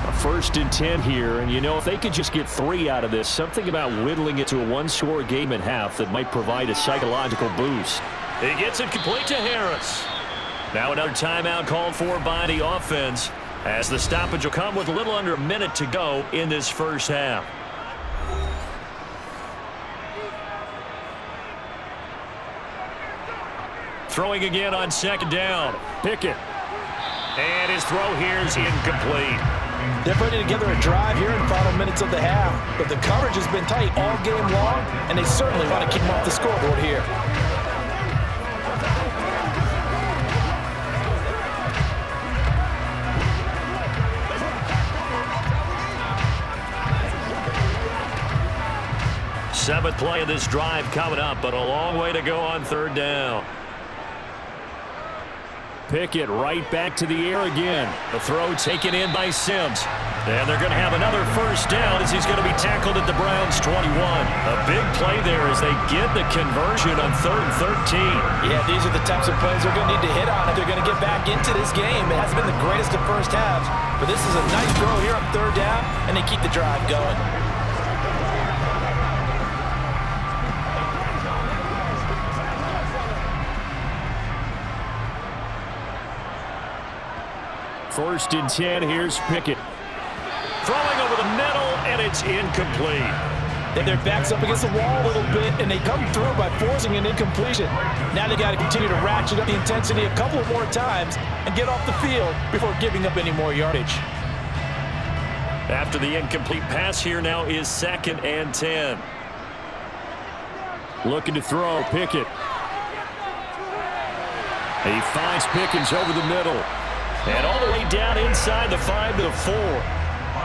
A 1st and 10 here, and you know, if they could just get 3 out of this, something about whittling it to a 1-score game at half that might provide a psychological boost. He gets it complete to Harris. Now another timeout called for by the offense as the stoppage will come with a little under a minute to go in this first half. Throwing again on 2nd down. Pickett. And his throw here is incomplete. They're putting together a drive here in the final minutes of the half, but the coverage has been tight all game long, and they certainly want to keep them off the scoreboard here. Seventh play of this drive coming up, but a long way to go on third down. Pickett right back to the air again. The throw taken in by Sims. And they're going to have another first down as he's going to be tackled at the Browns' 21. A big play there as they get the conversion on 3rd and 13. Yeah, these are the types of plays they're going to need to hit on if they're going to get back into this game. It hasn't been the greatest of first halves, but this is a nice throw here on 3rd down, and they keep the drive going. First and 10, here's Pickett. Throwing over the middle, and it's incomplete. Their back's up against the wall a little bit, and they come through by forcing an incompletion. Now they got to continue to ratchet up the intensity a couple more times and get off the field before giving up any more yardage. After the incomplete pass here now is 2nd and 10. Looking to throw, Pickett. He finds Pickens over the middle. And all the way down inside the 5 to the 4.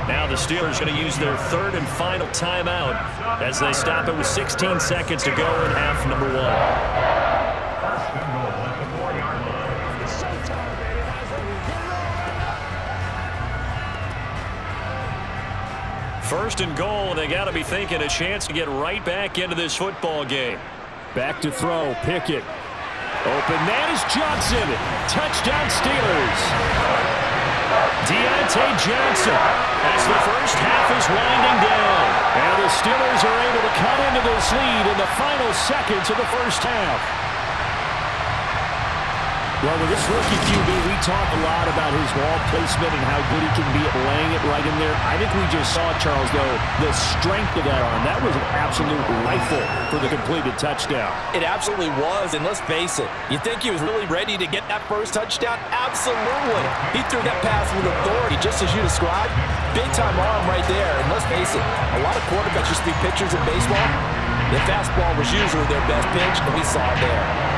Now the Steelers going to use their 3rd and final timeout as they stop it with 16 seconds to go in half number 1. First and goal, and they got to be thinking a chance to get right back into this football game. Back to throw, Pickett. Open man is Johnson. Touchdown Steelers. Deontay Johnson as the first half is winding down. And the Steelers are able to cut into this lead in the final seconds of the first half. Well, with this rookie QB, we talk a lot about his ball placement and how good he can be at laying it right in there. I think we just saw, Charles, though, the strength of that arm. That was an absolute rifle for the completed touchdown. It absolutely was, and let's face it, you think he was really ready to get that first touchdown? Absolutely. He threw that pass with authority, just as you described. Big-time arm right there, and let's face it, a lot of quarterbacks used to be pitchers in baseball. The fastball was usually their best pitch, and we saw it there.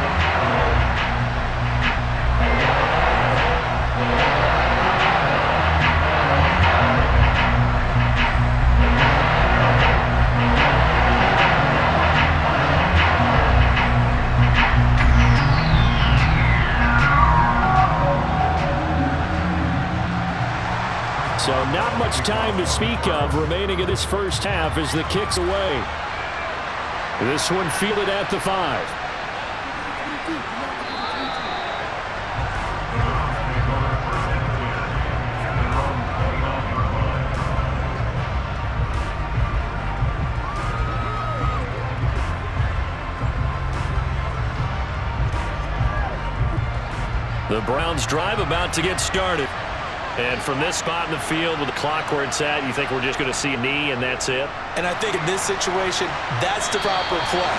So not much time to speak of remaining in this first half as the kick's away. This one fielded at the 5. The Browns drive about to get started. And from this spot in the field with the clock where it's at, you think we're just going to see a knee and that's it? And I think in this situation, that's the proper play.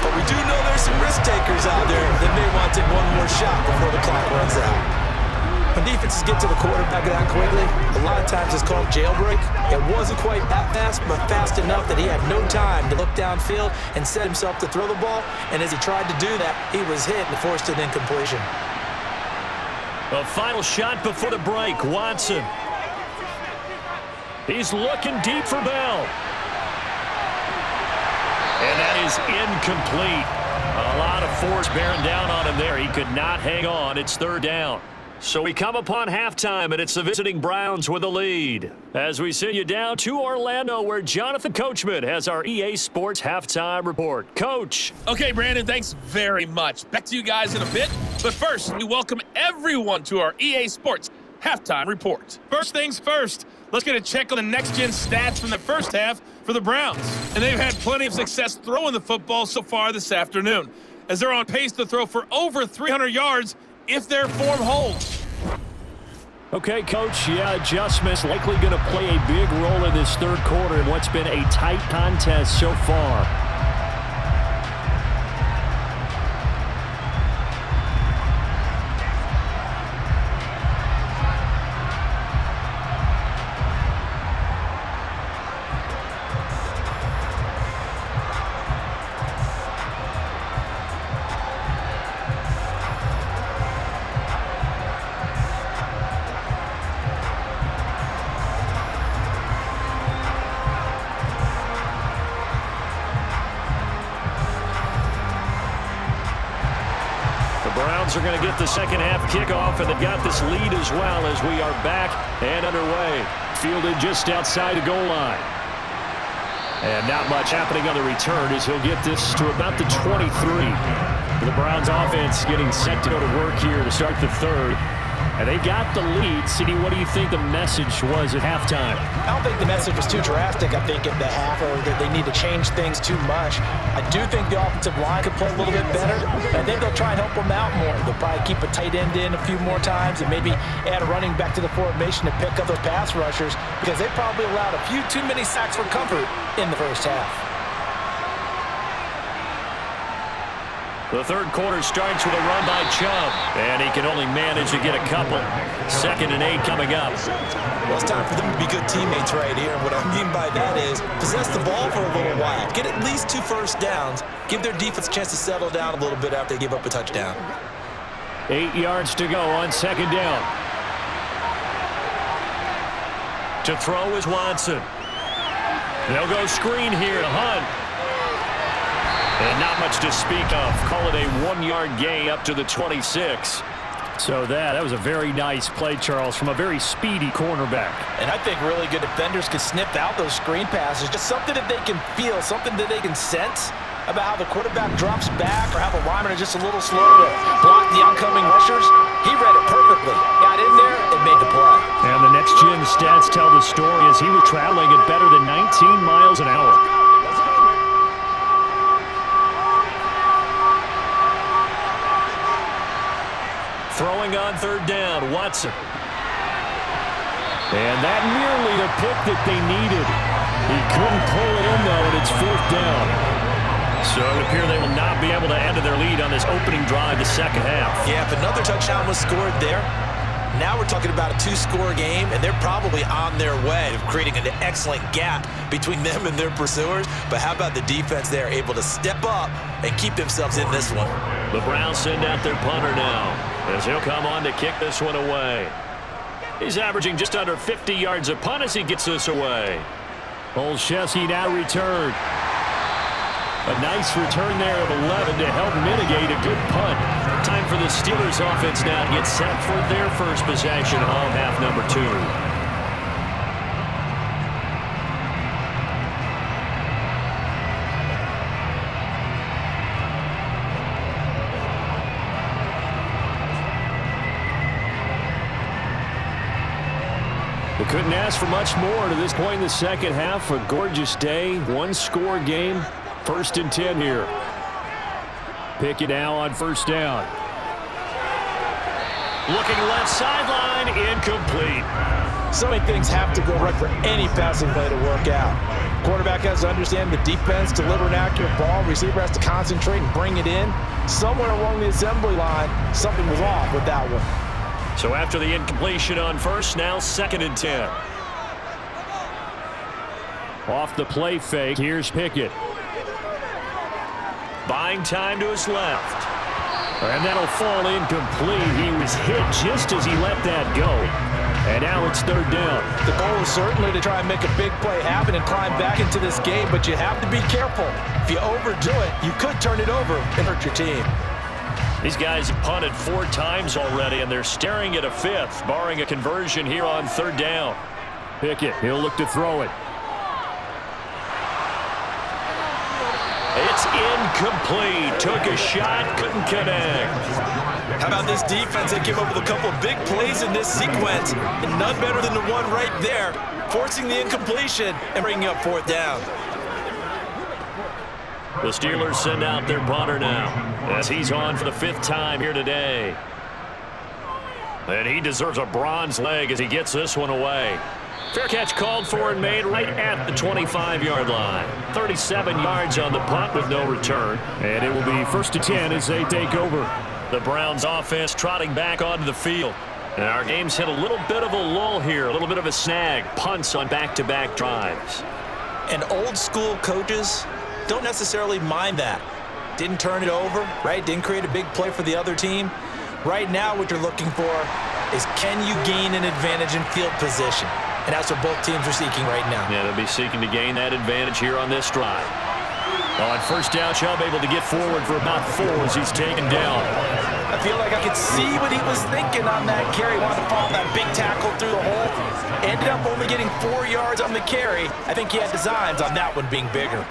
But we do know there's some risk takers out there that may want to take one more shot before the clock runs out. When defenses get to the quarterback that quickly, a lot of times it's called jailbreak. It wasn't quite that fast, but fast enough that he had no time to look downfield and set himself to throw the ball. And as he tried to do that, he was hit and forced an incompletion. A final shot before the break. Watson. He's looking deep for Bell. And that is incomplete. A lot of force bearing down on him there. He could not hang on. It's 3rd down. So we come upon halftime, and it's the visiting Browns with a lead. As we send you down to Orlando, where Jonathan Coachman has our EA Sports halftime report. Coach. Okay, Brandon, thanks very much. Back to you guys in a bit. But first, we welcome everyone to our EA Sports halftime report. First things first, let's get a check on the next-gen stats from the first half for the Browns. And they've had plenty of success throwing the football so far this afternoon, as they're on pace to throw for over 300 yards if their form holds. Okay, Coach, adjustments likely going to play a big role in this third quarter in what's been a tight contest so far. Browns are going to get the second half kickoff, and they've got this lead as well as we are back and underway. Fielded just outside the goal line. And not much happening on the return as he'll get this to about the 23. The Browns offense getting set to go to work here to start the third. And they got the lead. CD, what do you think the message was at halftime? I don't think the message was too drastic, I think, at the half, or that they need to change things too much. I do think the offensive line could play a little bit better. I think they'll try and help them out more. They'll probably keep a tight end in a few more times and maybe add a running back to the formation to pick up those pass rushers, because they probably allowed a few too many sacks for comfort in the first half. The third quarter starts with a run by Chubb, and he can only manage to get a couple. 2nd and 8 coming up. Well, it's time for them to be good teammates right here. And what I mean by that is possess the ball for a little while. Get at least 2 first downs. Give their defense a chance to settle down a little bit after they give up a touchdown. 8 yards to go on 2nd down. To throw is Watson. They'll go screen here to Hunt. And not much to speak of. Call it a 1-yard gain up to the 26. So that was a very nice play, Charles, from a very speedy cornerback. And I think really good defenders can sniff out those screen passes. Just something that they can feel, something that they can sense about how the quarterback drops back or how the linemen are just a little slow to block the oncoming rushers. He read it perfectly. Got in there and made the play. And the next gen stats tell the story as he was traveling at better than 19 miles an hour. Throwing on 3rd down, Watson. And that nearly the pick that they needed. He couldn't pull it in, though, and it's 4th down. So it appears they will not be able to add to their lead on this opening drive the second half. Yeah, if another touchdown was scored there, now we're talking about a 2-score game, and they're probably on their way of creating an excellent gap between them and their pursuers. But how about the defense there, able to step up and keep themselves in this one? The Browns send out their punter now, as he'll come on to kick this one away. He's averaging just under 50 yards a punt as he gets this away. Olszewski now returned. A nice return there of 11 to help mitigate a good punt. Time for the Steelers offense now to get set for their first possession of half number 2. They couldn't ask for much more to this point in the second half. A gorgeous day, 1-score game. 1st and 10 here. Pickett now on 1st down. Looking left sideline, incomplete. So many things have to go right for any passing play to work out. Quarterback has to understand the defense, deliver an accurate ball. Receiver has to concentrate and bring it in. Somewhere along the assembly line, something was off with that one. So after the incompletion on 1st, now 2nd and 10. Off the play fake, here's Pickett. Buying time to his left. And that'll fall incomplete. He was hit just as he let that go. And now it's 3rd down. The goal is certainly to try and make a big play happen and climb back into this game, but you have to be careful. If you overdo it, you could turn it over and hurt your team. These guys have punted 4 times already, and they're staring at a 5th, barring a conversion here on 3rd down. Pickett, he'll look to throw it. It's incomplete. Took a shot, couldn't connect. How about this defense? They came up with a couple of big plays in this sequence, and none better than the one right there, forcing the incompletion and bringing up 4th down. The Steelers send out their punter now, as he's on for the 5th time here today. And he deserves a bronze leg as he gets this one away. Fair catch called for and made right at the 25-yard line. 37 yards on the punt with no return. And it will be 1st and 10 as they take over. The Browns offense trotting back onto the field. And our game's hit a little bit of a lull here, a little bit of a snag. Punts on back-to-back drives. And old-school coaches don't necessarily mind that. Didn't turn it over, right? Didn't create a big play for the other team. Right now what you're looking for is, can you gain an advantage in field position? And that's what both teams are seeking right now. Yeah, they'll be seeking to gain that advantage here on this drive. On 1st down, Chubb able to get forward for about 4 as he's taken down. I feel like I could see what he was thinking on that carry. He wanted to follow that big tackle through the hole. Ended up only getting 4 yards on the carry. I think he had designs on that one being bigger.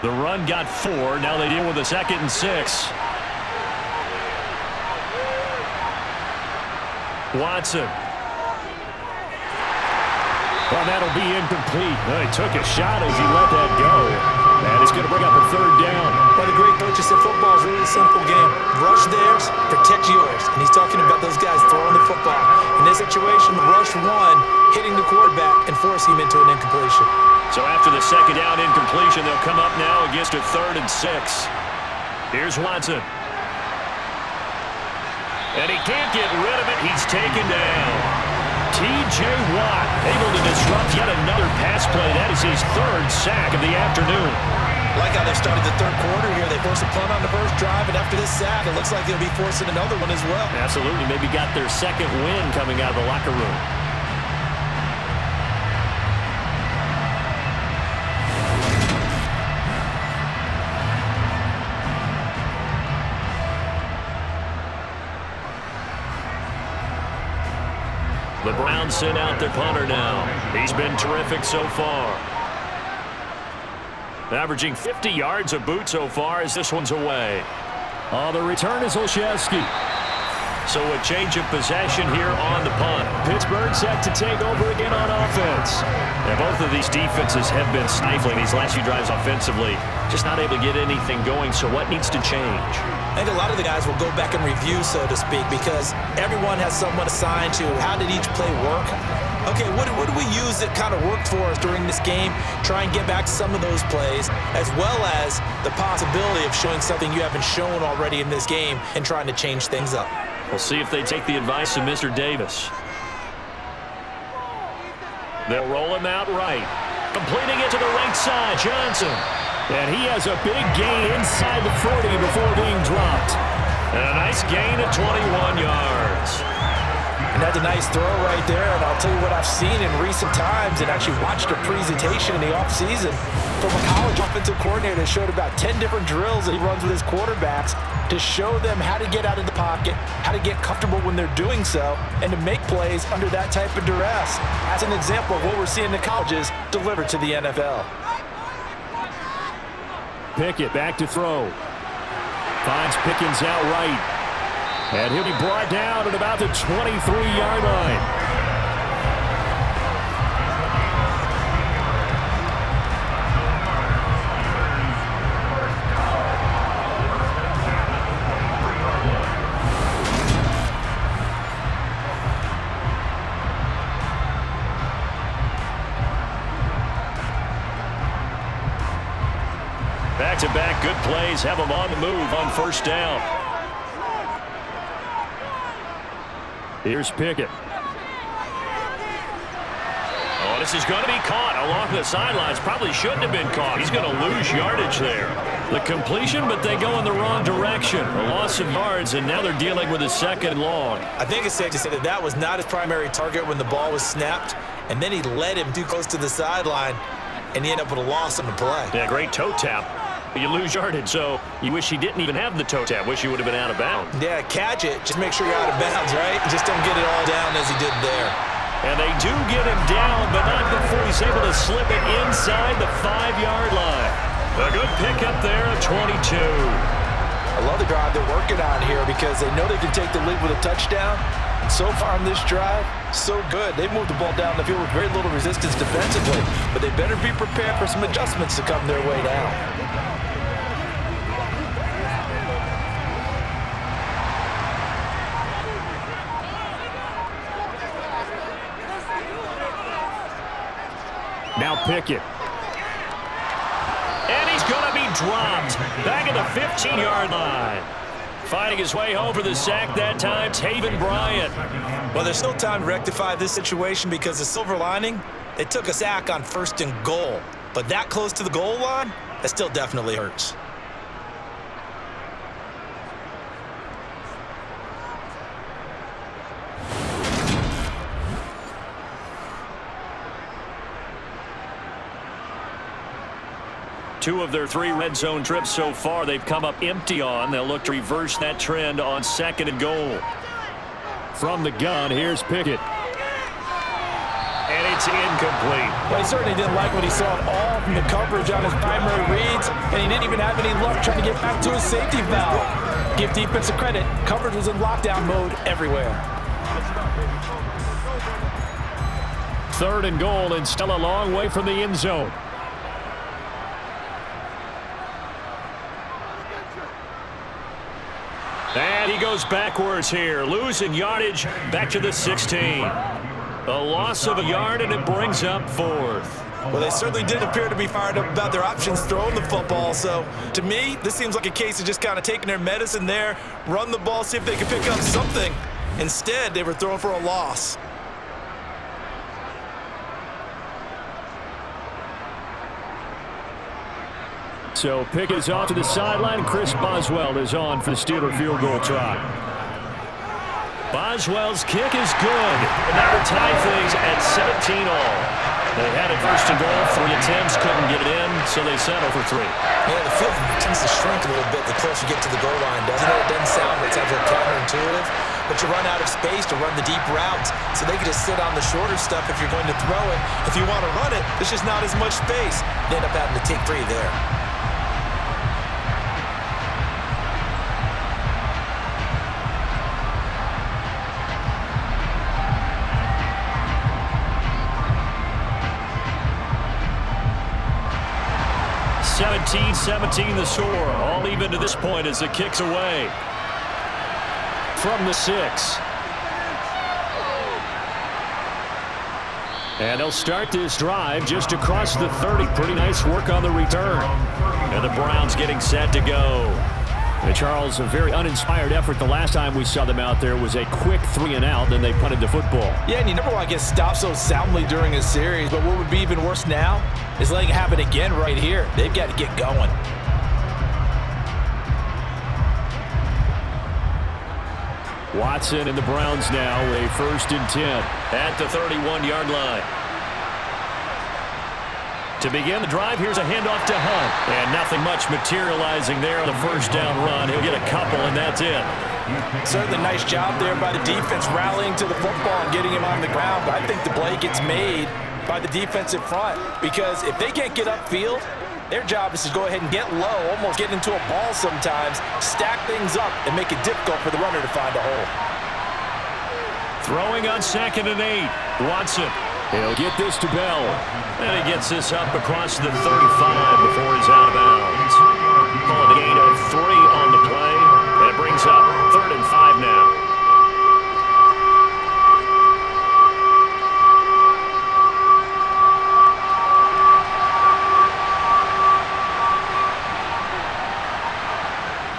The run got 4. Now they deal with a 2nd and 6. Watson. Well, that'll be incomplete. Well, he took a shot as he let that go. And it's going to bring up a 3rd down. Well, the great coach said football is really a simple game. Rush theirs, protect yours. And he's talking about those guys throwing the football. In this situation, rush one, hitting the quarterback and forcing him into an incompletion. So after the 2nd down incompletion, they'll come up now against a 3rd and 6. Here's Watson. And he can't get rid of it. He's taken down. T.J. Watt able to disrupt yet another pass play. That is his 3rd sack of the afternoon. Like how they've started the 3rd quarter here. They forced a punt on the first drive, and after this sack, it looks like they'll be forcing another one as well. Absolutely. Maybe got their 2nd win coming out of the locker room. The Browns send out their punter now. He's been terrific so far. Averaging 50 yards a boot so far as this one's away. The return is Olszewski. So a change of possession here on the punt. Pittsburgh set to take over again on offense. Now, both of these defenses have been stifling these last few drives offensively. Just not able to get anything going, so what needs to change? I think a lot of the guys will go back and review, so to speak, because everyone has someone assigned to how did each play work. Okay, what do we use that kind of worked for us during this game? Try and get back some of those plays, as well as the possibility of showing something you haven't shown already in this game and trying to change things up. We'll see if they take the advice of Mr. Davis. They'll roll him out right. Completing it to the right side, Johnson. And he has a big gain inside the 40 before being dropped. And a nice gain of 21 yards. And that's a nice throw right there, and I'll tell you what I've seen in recent times and actually watched a presentation in the offseason from a college offensive coordinator that showed about 10 different drills that he runs with his quarterbacks to show them how to get out of the pocket, how to get comfortable when they're doing so, and to make plays under that type of duress. As an example of what we're seeing in the colleges delivered to the NFL. Pickett back to throw. Finds Pickens out right. And he'll be brought down at about the 23-yard line. Back-to-back good plays have them on the move on 1st down. Here's Pickett. Oh, this is going to be caught along the sidelines. Probably shouldn't have been caught. He's going to lose yardage there. The completion, but they go in the wrong direction. A loss of yards, and now they're dealing with a 2nd and long. I think it's safe to say that that was not his primary target when the ball was snapped, and then he led him too close to the sideline, and he ended up with a loss on the play. Yeah, great toe tap. You lose yardage, so you wish he didn't even have the toe tap. Wish he would have been out of bounds. Yeah, catch it. Just make sure you're out of bounds, right? Just don't get it all down as he did there. And they do get him down, but not before he's able to slip it inside the 5-yard line. A good pickup there of 22. I love the drive they're working on here because they know they can take the lead with a touchdown. And so far on this drive, so good. They moved the ball down the field with very little resistance defensively, but they better be prepared for some adjustments to come their way down. Now Pickett. And he's going to be dropped back at the 15-yard line. Fighting his way home for the sack that time, Taven Bryant. Well, there's still time to rectify this situation because the silver lining, they took a sack on 1st and goal. But that close to the goal line, that still definitely hurts. 2 of their 3 red zone trips so far they've come up empty on. They'll look to reverse that trend on 2nd and goal. From the gun, here's Pickett. And it's incomplete. Well, he certainly didn't like what he saw at all from the coverage on his primary reads, and he didn't even have any luck trying to get back to his safety valve. Give defense credit. Coverage was in lockdown mode everywhere. 3rd and goal, and still a long way from the end zone. And he goes backwards here, losing yardage back to the 16. A loss of a yard, and it brings up 4th. Well, they certainly did appear to be fired up about their options throwing the football. So, to me, this seems like a case of just kind of taking their medicine there, run the ball, see if they can pick up something. Instead, they were throwing for a loss. So Pickett is off to the sideline. Chris Boswell is on for the Steeler field goal try. Boswell's kick is good. And that will tie things at 17 all. They had it 1st and goal. 3 attempts, couldn't get it in, so they settle for 3. Yeah, the field tends to shrink a little bit the closer you get to the goal line, doesn't it? It doesn't sound like it's counterintuitive, but you run out of space to run the deep routes, so they can just sit on the shorter stuff if you're going to throw it. If you want to run it, there's just not as much space. They end up having to take 3 there. (17-17) the score. All even to this point as the kick's away. From the 6. And they'll start this drive just across the 30. Pretty nice work on the return. And the Browns getting set to go. And Charles, a very uninspired effort. The last time we saw them out there was a quick 3 and out, then they punted the football. Yeah, and you never want to get stopped so soundly during a series, but what would be even worse now is letting it happen again right here. They've got to get going. Watson and the Browns now a 1st and 10. At the 31-yard line. To begin the drive, here's a handoff to Hunt. And nothing much materializing there on the 1st down run. He'll get a couple, and that's it. Certainly nice job there by the defense rallying to the football and getting him on the ground. But I think the play gets made by the defensive front, because if they can't get upfield, their job is to go ahead and get low, almost get into a ball sometimes, stack things up, and make it difficult for the runner to find a hole. Throwing on 2nd and 8. Watson. He'll get this to Bell. And he gets this up across the 35 before he's out of bounds. Calling a gain of 3 on the play. And it brings up 3rd and 5 now.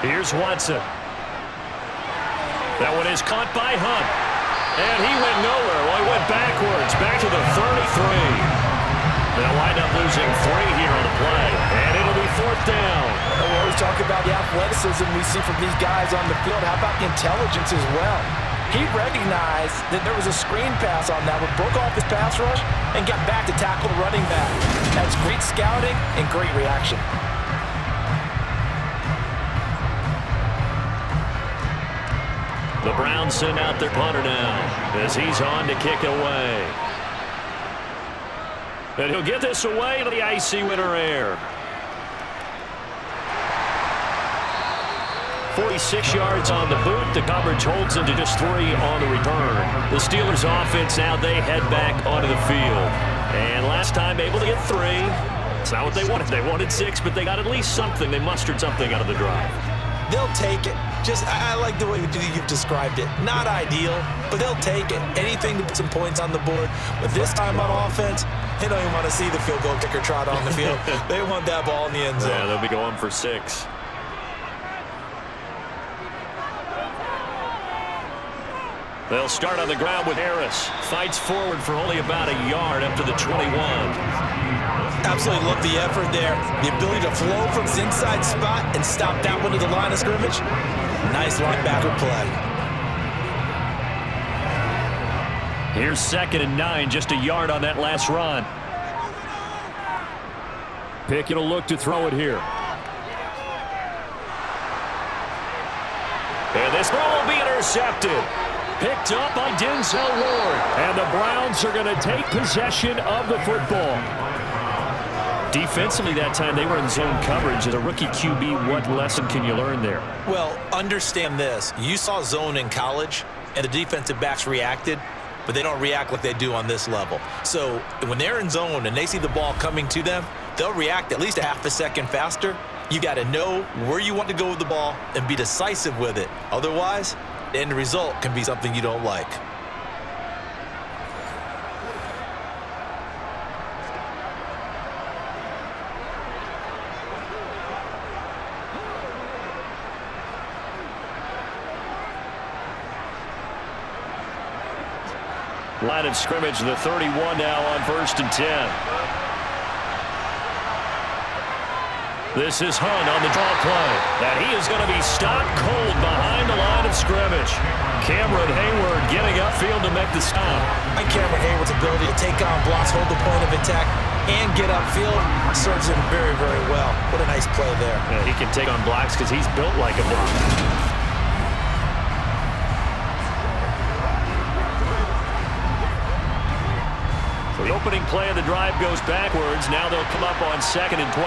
Here's Watson. That one is caught by Hunt. And he went nowhere. Well, he went backwards, back to the 33. They'll wind up losing 3 here on the play. And it'll be 4th down. We always talk about the athleticism we see from these guys on the field. How about the intelligence as well? He recognized that there was a screen pass on that one, broke off his pass rush, and got back to tackle the running back. That's great scouting and great reaction. The Browns send out their punter now as he's on to kick it away. And he'll get this away to the icy winter air. 46 yards on the boot. The coverage holds him to just 3 on the return. The Steelers offense now, they head back onto the field. And last time able to get 3. It's not what they wanted. They wanted 6, but they got at least something. They mustered something out of the drive. They'll take it. I like the way you've described it. Not ideal, but they'll take it. Anything to put some points on the board. But this time on offense, they don't even want to see the field goal kicker trot on the field. They want that ball in the end zone. Yeah, they'll be going for 6. They'll start on the ground with Harris. Fights forward for only about a yard up to the 21. Absolutely love the effort there. The ability to flow from his inside spot and stop that one to the line of scrimmage. Nice linebacker play. Here's 2nd and 9, just a yard on that last run. Pickett will look to throw it here. And this throw will be intercepted. Picked up by Denzel Ward. And the Browns are going to take possession of the football. Defensively that time, they were in zone coverage. As a rookie QB, what lesson can you learn there? Well, understand this. You saw zone in college, and the defensive backs reacted, but they don't react like they do on this level. So when they're in zone and they see the ball coming to them, they'll react at least a half a second faster. You got to know where you want to go with the ball and be decisive with it. Otherwise, the end result can be something you don't like. Line of scrimmage, the 31 now on 1st and 10. This is Hunt on the draw play. And he is going to be stopped cold behind the line of scrimmage. Cameron Hayward getting upfield to make the stop. And Cameron Hayward's ability to take on blocks, hold the point of attack, and get upfield serves him very, very well. What a nice play there. Yeah, he can take on blocks because he's built like a block. The opening play of the drive goes backwards. Now they'll come up on 2nd and 12.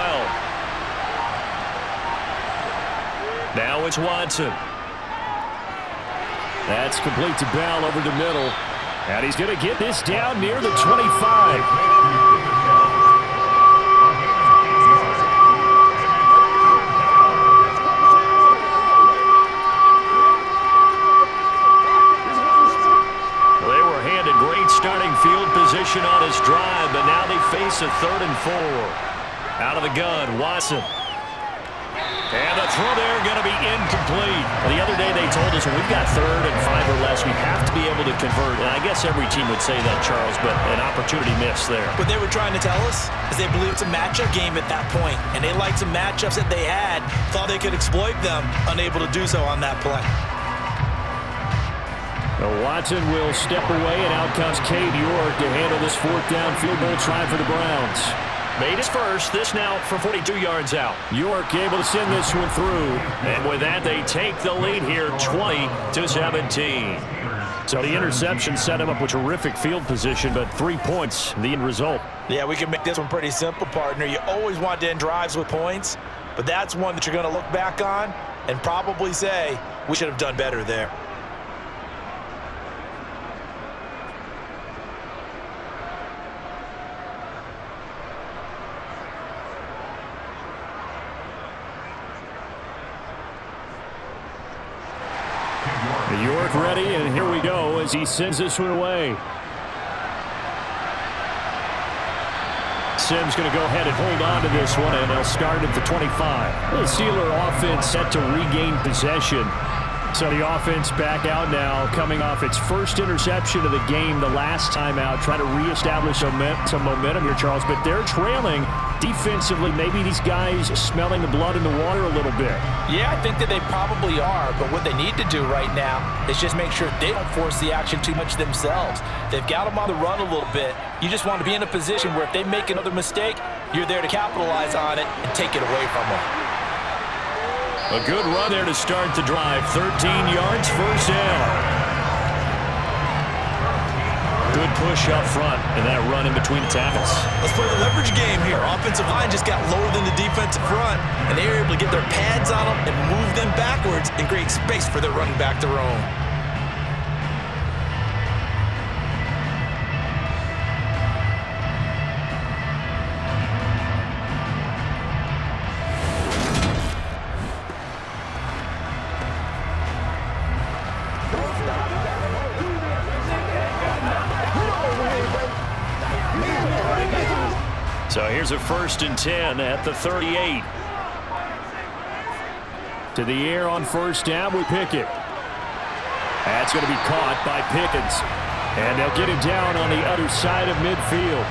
Now it's Watson. That's complete to Bell over the middle. And he's going to get this down near the 25. Starting field position on his drive, but now they face a 3rd and 4. Out of the gun, Watson. And the throw there going to be incomplete. The other day they told us when we've got 3rd and 5 or less, we have to be able to convert. And I guess every team would say that, Charles, but an opportunity missed there. What they were trying to tell us is they believe it's a matchup game at that point, and they liked some matchups that they had, thought they could exploit them, unable to do so on that play. Watson will step away, and out comes Cade York to handle this 4th down field goal try for the Browns. Made his first. This now for 42 yards out. York able to send this one through. And with that, they take the lead here 20-17. So the interception set him up with terrific field position, but 3 points, the end result. Yeah, we can make this one pretty simple, partner. You always want to end drives with points, but that's one that you're going to look back on and probably say, we should have done better there. York ready, and here we go as he sends this one away. Sims going to go ahead and hold on to this one, and they'll start at the 25. The Steeler offense set to regain possession. So the offense back out now, coming off its first interception of the game the last time out, trying to reestablish some momentum here, Charles. But they're trailing defensively. Maybe these guys smelling the blood in the water a little bit. Yeah, I think that they probably are. But what they need to do right now is just make sure they don't force the action too much themselves. They've got them on the run a little bit. You just want to be in a position where if they make another mistake, you're there to capitalize on it and take it away from them. A good run there to start the drive. 13 yards, 1st down. Good push up front, and that run in between the tackles. Let's play the leverage game here. Offensive line just got lower than the defensive front, and they were able to get their pads on them and move them backwards and create space for their running back to roam. So here's a 1st and 10 at the 38. To the air on 1st down with Pickett. That's going to be caught by Pickens. And they'll get it down on the other side of midfield.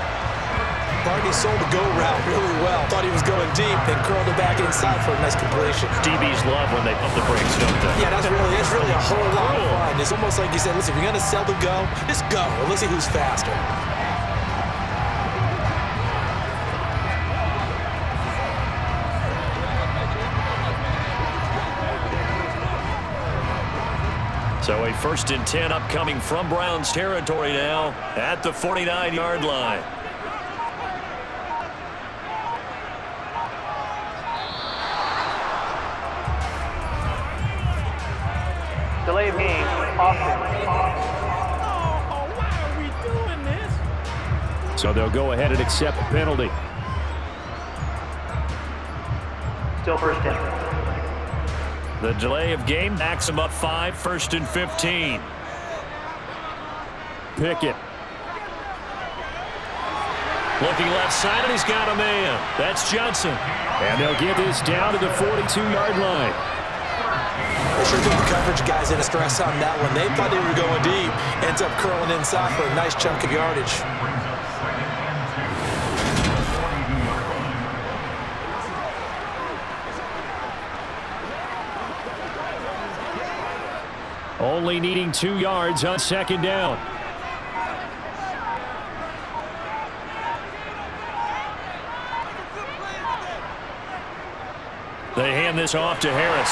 Barney sold the go route really well. Thought he was going deep, then curled it back inside for a nice completion. DBs love when they pump the brakes, don't they? Yeah, that's really a whole lot of fun. It's almost like you said, listen, if you're going to sell the go, just go. And let's see who's faster. So a 1st and 10 upcoming from Browns territory now at the 49-yard line. Delay of game, offense. Why are we doing this? So they'll go ahead and accept the penalty. Still first down. The delay of game backs him up 5, 1st and 15. Pickett. Looking left side, and he's got a man. That's Johnson. And they'll get this down to the 42-yard line. They sure took the coverage guys in a stress on that one. They thought they were going deep. Ends up curling inside for a nice chunk of yardage. Only needing 2 yards on 2nd down. They hand this off to Harris.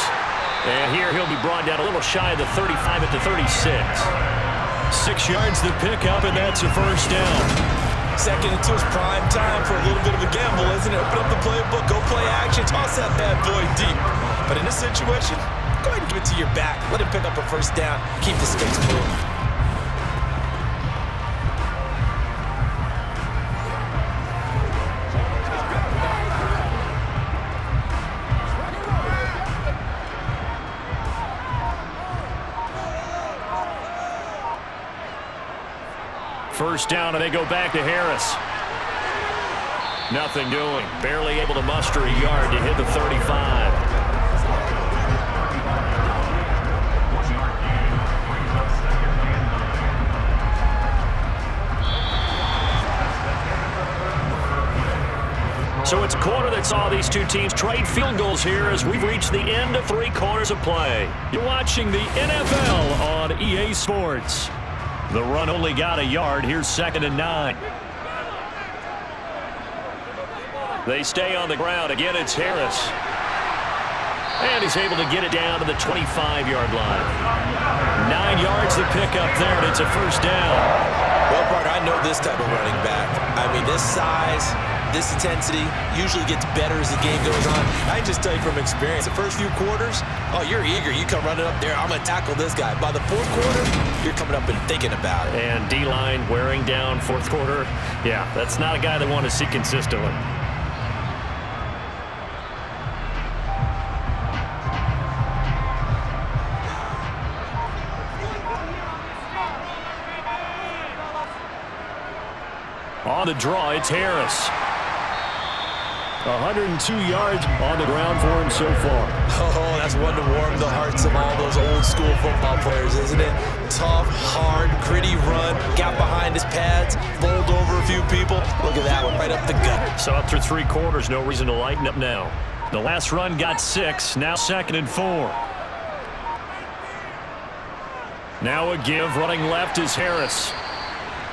And here he'll be brought down a little shy of the 35 at the 36. 6 yards to pick up, and that's a 1st down. 2nd and 2 is prime time for a little bit of a gamble, isn't it? Open up the playbook, go play action, toss that bad boy deep. But in this situation, go ahead and give it to your back. Let him pick up a 1st down. Keep the stakes moving. First down, and they go back to Harris. Nothing doing. Barely able to muster a yard to hit the 35. So it's a quarter that saw these two teams trade field goals here as we've reached the end of 3 quarters of play. You're watching the NFL on EA Sports. The run only got a yard. Here's 2nd and 9. They stay on the ground. Again, it's Harris. And he's able to get it down to the 25-yard line. 9 yards to pick up there, and it's a 1st down. Well, partner, I know this type of running back. I mean, this size, this intensity usually gets better as the game goes on. I can just tell you from experience, the first few quarters, oh, you're eager. You come running up there, I'm going to tackle this guy. By the 4th quarter, you're coming up and thinking about it. And D-line wearing down 4th quarter. Yeah, that's not a guy that want to see consistently. On the draw, it's Harris. 102 yards on the ground for him so far. Oh, that's one to warm the hearts of all those old school football players, isn't it? Tough, hard, gritty run, got behind his pads, bowled over a few people. Look at that one, right up the gut. So up through 3 quarters, no reason to lighten up now. The last run got 6, now 2nd and 4. Now a give, running left is Harris.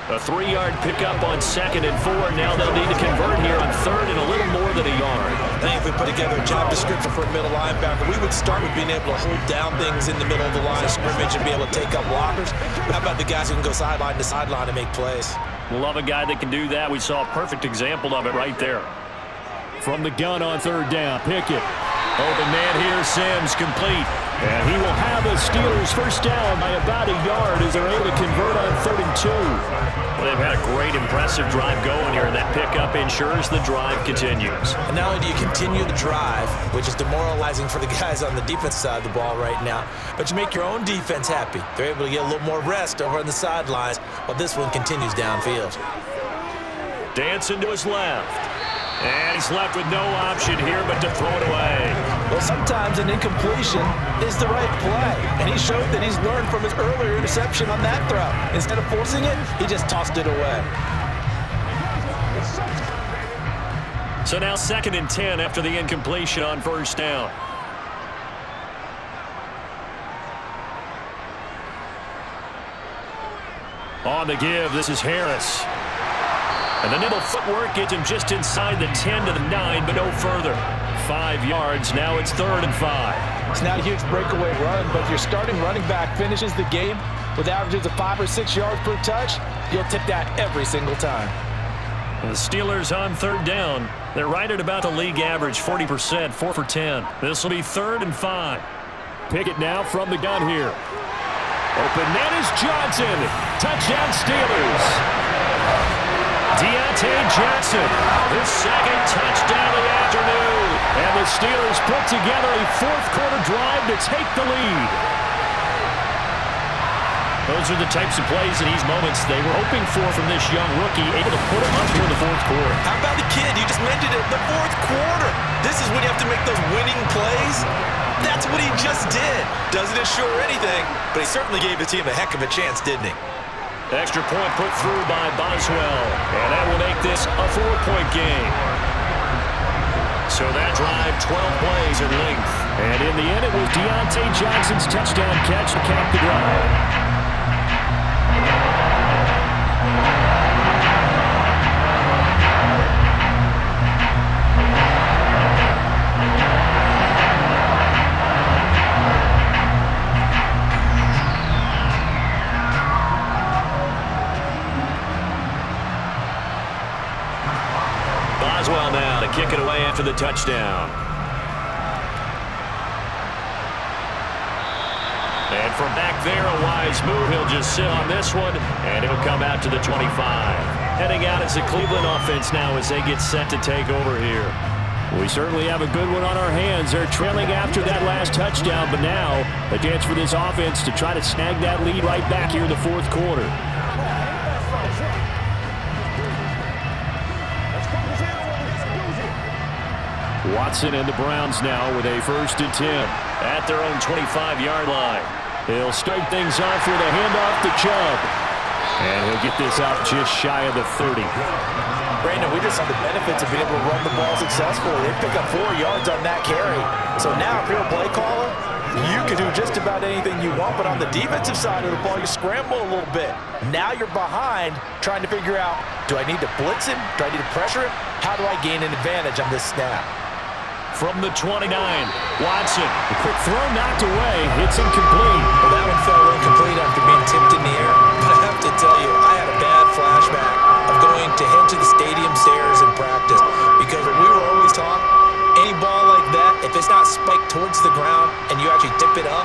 A 3-yard pickup on 2nd and 4. Now they'll need to convert here on 3rd and a little more than a yard. I think if we put together a job description for a middle linebacker, we would start with being able to hold down things in the middle of the line of scrimmage and be able to take up blockers. How about the guys who can go sideline to sideline and make plays? Love a guy that can do that. We saw a perfect example of it right there. From the gun on 3rd down, Pickett. Open man here, Sims complete. And he will have the Steelers 1st down by about a yard as they're able to convert on 3rd and 2. Well, they've had a great, impressive drive going here, and that pickup ensures the drive continues. And not only do you continue the drive, which is demoralizing for the guys on the defense side of the ball right now, but you make your own defense happy. They're able to get a little more rest over on the sidelines while this one continues downfield. Dancing to his left. And he's left with no option here but to throw it away. Well, sometimes an incompletion is the right play. And he showed that he's learned from his earlier interception on that throw. Instead of forcing it, he just tossed it away. So now 2nd and 10 after the incompletion on 1st down. On the give, this is Harris. And the nimble footwork gets him just inside the 10 to the 9, but no further. 5 yards, now it's 3rd and 5. It's not a huge breakaway run, but if your starting running back finishes the game with averages of 5 or 6 yards per touch, you'll take that every single time. The Steelers on third down. They're right at about the league average, 40%, 4 for 10. This will be 3rd and 5. Pickett now from the gun here. Open net is Johnson. Touchdown Steelers. Deontay Johnson, his 2nd touchdown of the afternoon. And the Steelers put together a 4th quarter drive to take the lead. Those are the types of plays in these moments they were hoping for from this young rookie, able to put him up here in the 4th quarter. How about the kid? You just mentioned it, the 4th quarter. This is when you have to make those winning plays. That's what he just did. Doesn't ensure anything, but he certainly gave the team a heck of a chance, didn't he? Extra point put through by Boswell, and that will make this a 4-point game. So that drive, 12 plays in length. And in the end, it was Deontay Johnson's touchdown catch to cap the drive. Boswell now to kick it away after the touchdown. And from back there, a wise move. He'll just sit on this one, and it'll come out to the 25. Heading out as the Cleveland offense now as they get set to take over here. We certainly have a good one on our hands. They're trailing after that last touchdown, but now a chance for this offense to try to snag that lead right back here in the 4th quarter. Watson and the Browns now with a 1st and 10. At their own 25-yard line. He'll start things off with a handoff to Chubb. And he'll get this out just shy of the 30. Brandon, we just saw the benefits of being able to run the ball successfully. They pick up 4 yards on that carry. So now if you're a play caller, you can do just about anything you want. But on the defensive side of the ball, you scramble a little bit. Now you're behind trying to figure out, do I need to blitz him? Do I need to pressure him? How do I gain an advantage on this snap? From the 29, Watson. A quick throw knocked away. It's incomplete. Well, that one fell incomplete after being tipped in the air. But I have to tell you, I had a bad flashback of going to head to the stadium stairs in practice. Because we were always taught, any ball like that, if it's not spiked towards the ground and you actually tip it up,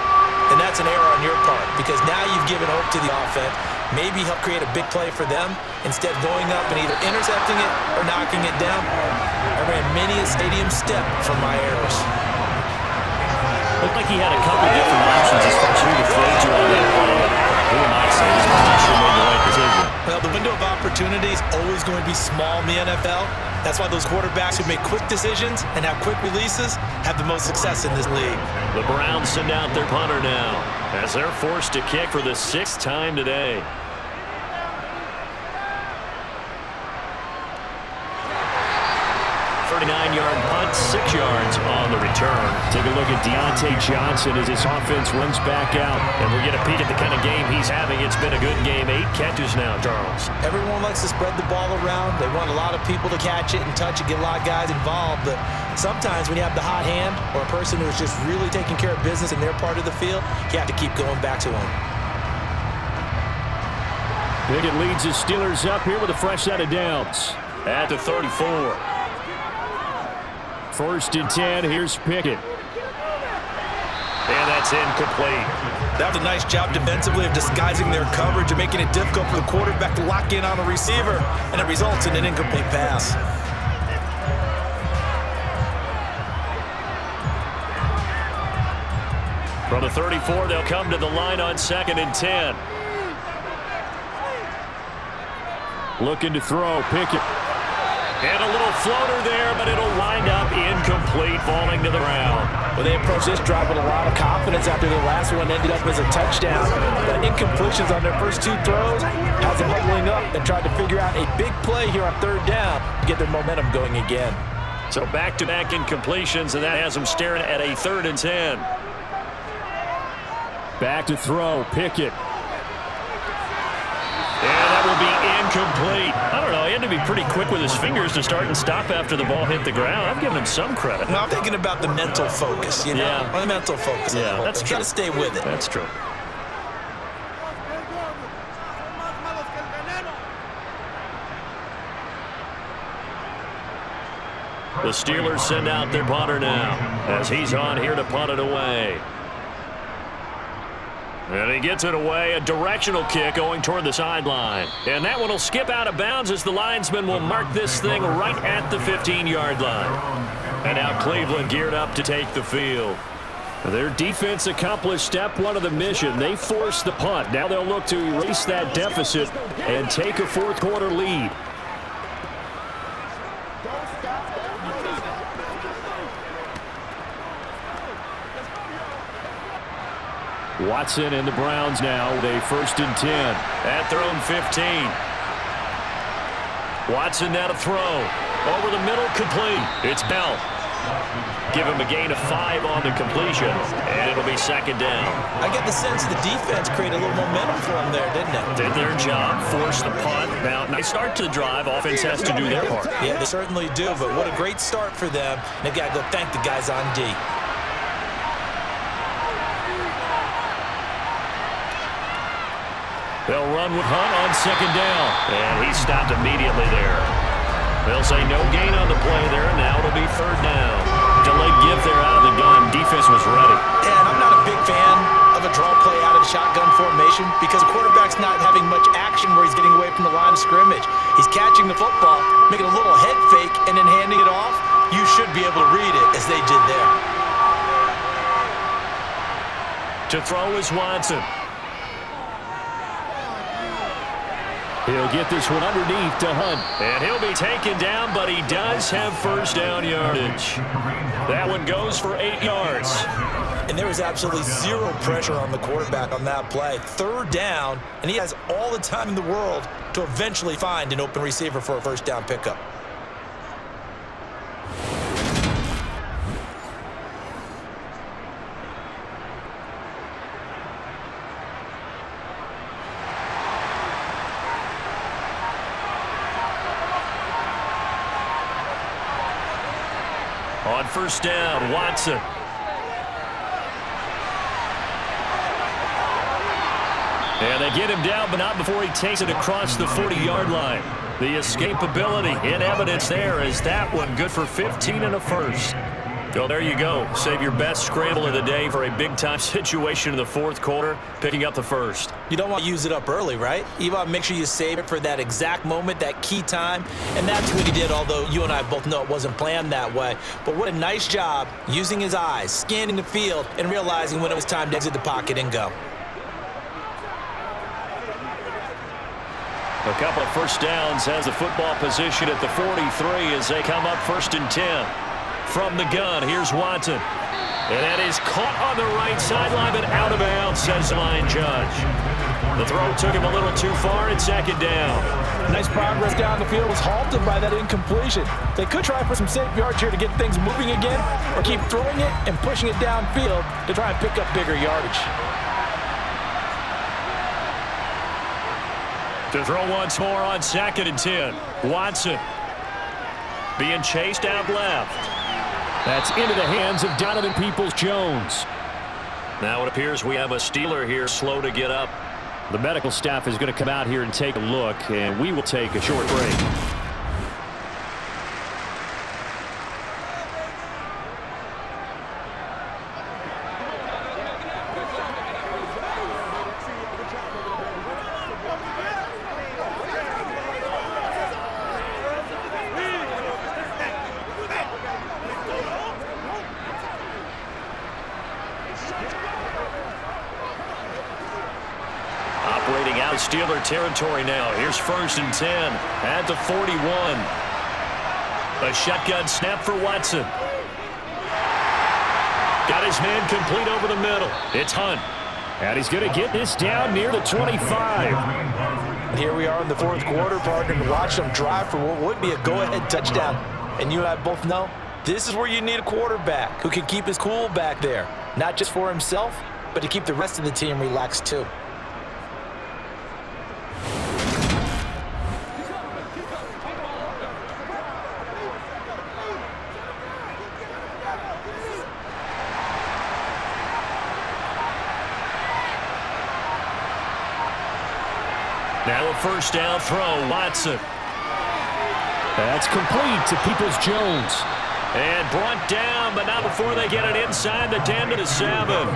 then that's an error on your part. Because now you've given hope to the offense. Maybe help create a big play for them instead of going up and either intercepting it or knocking it down. I ran many a stadium step from my errors. Looked like he had a couple different options as far as who to throw to on that play. Who am I saying? He's not sure made the right decision. Well, the window of opportunity is always going to be small in the NFL. That's why those quarterbacks who make quick decisions and have quick releases have the most success in this league. The Browns send out their punter now as they're forced to kick for the 6th time today. 39-yard punt, 6 yards on the return. Take a look at Deontay Johnson as this offense runs back out. And we get a peek at the kind of game he's having. It's been a good game. 8 catches now, Charles. Everyone likes to spread the ball around. They want a lot of people to catch it and touch it, get a lot of guys involved. But sometimes when you have the hot hand or a person who's just really taking care of business in their part of the field, you have to keep going back to them. Pickett leads the Steelers up here with a fresh set of downs. At the 34. 1st and 10, here's Pickett. And that's incomplete. That was a nice job defensively of disguising their coverage and making it difficult for the quarterback to lock in on a receiver, and it results in an incomplete pass. From the 34, they'll come to the line on 2nd and 10. Looking to throw, Pickett. And a little floater there, but it'll wind up incomplete, falling to the ground. Well, they approached this drive with a lot of confidence after the last one ended up as a touchdown. But incompletions on their first 2 throws has them huddling up and tried to figure out a big play here on 3rd down to get their momentum going again. So back-to-back incompletions, and that has them staring at a 3rd and 10. Back to throw, Pickett. And that will be incomplete. I don't know. He had to be pretty quick with his fingers to start and stop after the ball hit the ground. I've given him some credit. No, I'm thinking about the mental focus, you know? Yeah. The mental focus. Yeah, that's true. Got to stay with it. That's true. The Steelers send out their punter now as he's on here to punt it away. And he gets it away, a directional kick going toward the sideline. And that one will skip out of bounds as the linesman will mark this thing right at the 15-yard line. And now Cleveland geared up to take the field. Their defense accomplished step one of the mission. They forced the punt. Now they'll look to erase that deficit and take a fourth-quarter lead. Watson and the Browns now with a 1st and 10 at their own 15. Watson now to throw. Over the middle, complete. It's Bell. Give him a gain of 5 on the completion, and it'll be 2nd down. I get the sense the defense created a little momentum for them there, didn't it? Did their job, forced the punt. Now, nice start to the drive. Offense has to do their part. Yeah, they certainly do, but what a great start for them. They've got to go thank the guys on D. They'll run with Hunt on 2nd down, and he stopped immediately there. They'll say no gain on the play there, and now it'll be 3rd down. Delayed give there out of the gun. Defense was ready. And I'm not a big fan of a draw play out of the shotgun formation because the quarterback's not having much action where he's getting away from the line of scrimmage. He's catching the football, making a little head fake, and then handing it off. You should be able to read it as they did there. To throw is Watson. He'll get this one underneath to Hunt. And he'll be taken down, but he does have 1st down yardage. That one goes for 8 yards. And there was absolutely zero pressure on the quarterback on that play. 3rd down, and he has all the time in the world to eventually find an open receiver for a 1st down pickup. On 1st down, Watson. And they get him down, but not before he takes it across the 40-yard line. The escapability in evidence there is that one good for 15 and a 1st. Well, there you go. Save your best scramble of the day for a big-time situation in the 4th quarter, picking up the 1st. You don't want to use it up early, right? You want to make sure you save it for that exact moment, that key time, and that's what he did, although you and I both know it wasn't planned that way. But what a nice job using his eyes, scanning the field, and realizing when it was time to exit the pocket and go. A couple of 1st downs has the football position at the 43 as they come up 1st and 10. From the gun, here's Watson. And that is caught on the right sideline, but out of bounds, says the line judge. The throw took him a little too far at 2nd down. Nice progress down the field was halted by that incompletion. They could try for some safe yards here to get things moving again, or keep throwing it and pushing it downfield to try and pick up bigger yardage. To throw once more on 2nd and 10. Watson being chased out left. That's into the hands of Donovan Peoples-Jones. Now it appears we have a Steeler here slow to get up. The medical staff is going to come out here and take a look, and we will take a short break. Operating out Steeler territory now. Here's 1st and 10 at the 41. A shotgun snap for Watson. Got his man complete over the middle. It's Hunt. And he's going to get this down near the 25. Here we are in the 4th quarter, partner, and watch them drive for what would be a go-ahead touchdown. And you and I both know this is where you need a quarterback who can keep his cool back there. Not just for himself, but to keep the rest of the team relaxed too. Now a first down throw, Watson. That's complete to Peoples-Jones. And brought down, but not before they get it inside the 10 to the 7.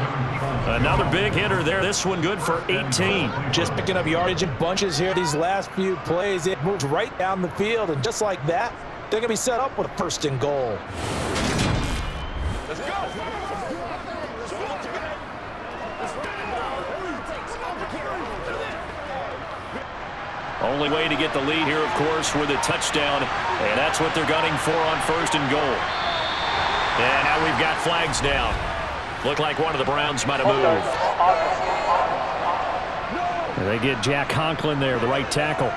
Another big hitter there. This one good for 18. Just picking up yardage in bunches here these last few plays. It moves right down the field, and just like that, they're going to be set up with a first and goal. Let's go. Only way to get the lead here, of course, with a touchdown. And that's what they're gunning for on first and goal. And now we've got flags down. Looked like one of the Browns might have moved. And they get Jack Conklin there, the right tackle.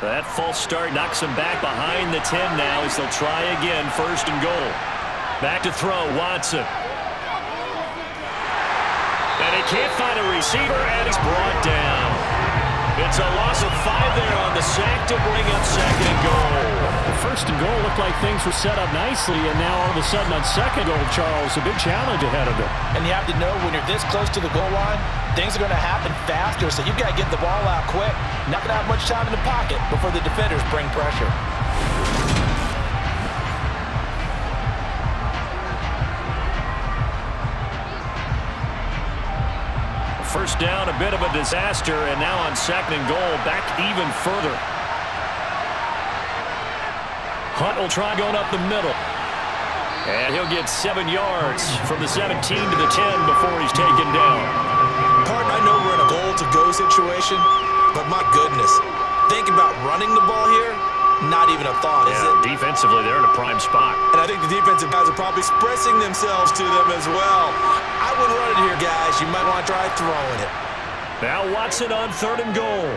That false start knocks him back behind the 10 now as they'll try again, first and goal. Back to throw, Watson. And he can't find a receiver, and he's brought down. It's a loss of 5 there on the sack to bring up second and goal. The first and goal looked like things were set up nicely, and now all of a sudden on second goal, Charles, a big challenge ahead of them. And you have to know when you're this close to the goal line, things are going to happen faster, so you've got to get the ball out quick. Not going to have much time in the pocket before the defenders bring pressure. First down, a bit of a disaster, and now on second and goal, back even further. Hunt will try going up the middle. And he'll get 7 yards from the 17 to the 10 before he's taken down. Pardon, I know we're in a goal-to-go situation, but my goodness, think about running the ball here, not even a thought, is it? Defensively, they're in a prime spot. And I think the defensive guys are probably expressing themselves to them as well. I wouldn't run it here, guys. You might want to try throwing it. Now Watson on third and goal.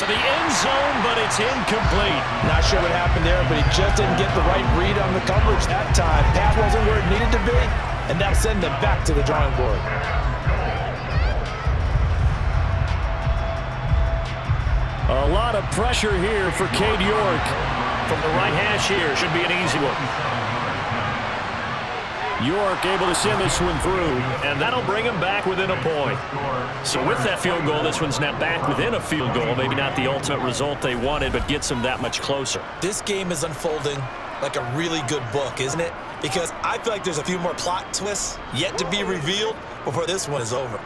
To the end zone, but it's incomplete. Not sure what happened there, but he just didn't get the right read on the coverage that time. Pass wasn't where it needed to be, and that'll send them back to the drawing board. A lot of pressure here for Cade York. From the right hash here, should be an easy one. York able to send this one through. And that'll bring him back within a point. So with that field goal, this one's now back within a field goal. Maybe not the ultimate result they wanted, but gets them that much closer. This game is unfolding like a really good book, isn't it? Because I feel like there's a few more plot twists yet to be revealed before this one is over.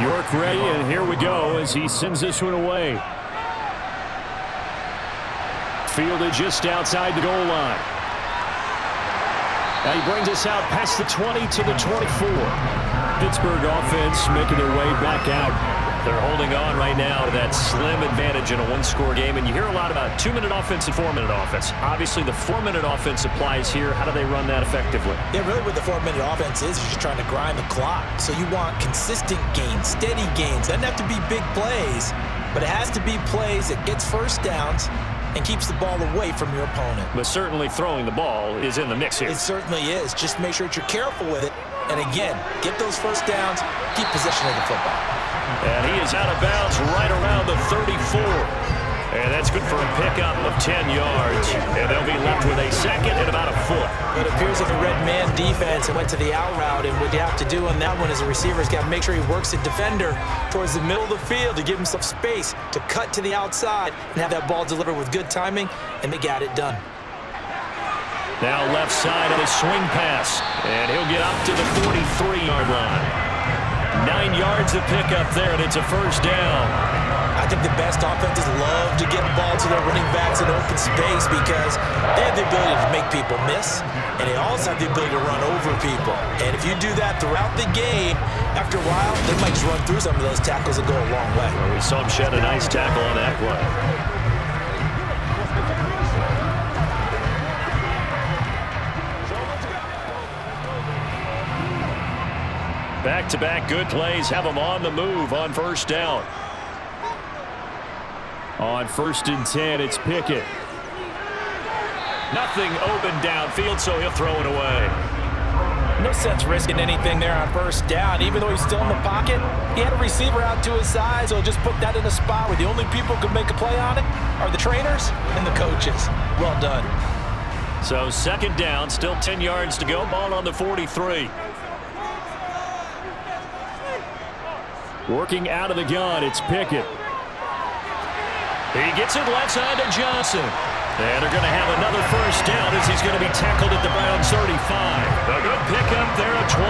York ready, and here we go as he sends this one away. Fielded just outside the goal line. Now he brings us out past the 20 to the 24. Pittsburgh offense making their way back out. They're holding on right now to that slim advantage in a one-score game, and you hear a lot about 2-minute offense and 4-minute offense. Obviously, the 4-minute offense applies here. How do they run that effectively? Yeah, really what the 4-minute offense is you're just trying to grind the clock. So you want consistent gains, steady gains. Doesn't have to be big plays, but it has to be plays that gets first downs and keeps the ball away from your opponent. But certainly throwing the ball is in the mix here. It certainly is. Just make sure that you're careful with it. And again, get those first downs, keep possession of the football. And he is out of bounds right around the 34. And that's good for a pickup of 10 yards. And they'll be left with a second and about a foot. It appears like a red man defense and went to the out route. And what you have to do on that one as a receiver is got to make sure he works the defender towards the middle of the field to give him some space to cut to the outside and have that ball delivered with good timing. And they got it done. Now left side of the swing pass. And he'll get up to the 43-yard line. 9 yards of pickup there, and it's a first down. I think the best offenses love to get the ball to their running backs in open space because they have the ability to make people miss, and they also have the ability to run over people. And if you do that throughout the game, after a while, they might just run through some of those tackles and go a long way. Well, we saw him shed a nice tackle on that play. Back-to-back good plays have them on the move on first down. On 1st and 10, it's Pickett. Nothing open downfield, so he'll throw it away. No sense risking anything there on first down. Even though he's still in the pocket, he had a receiver out to his side, so just put that in a spot where the only people who can make a play on it are the trainers and the coaches. Well done. So second down, still 10 yards to go. Ball on the 43. Working out of the gun, it's Pickett. He gets it left side to Johnson. And they're going to have another first down as he's going to be tackled at the Browns 35. A good pickup there at 22.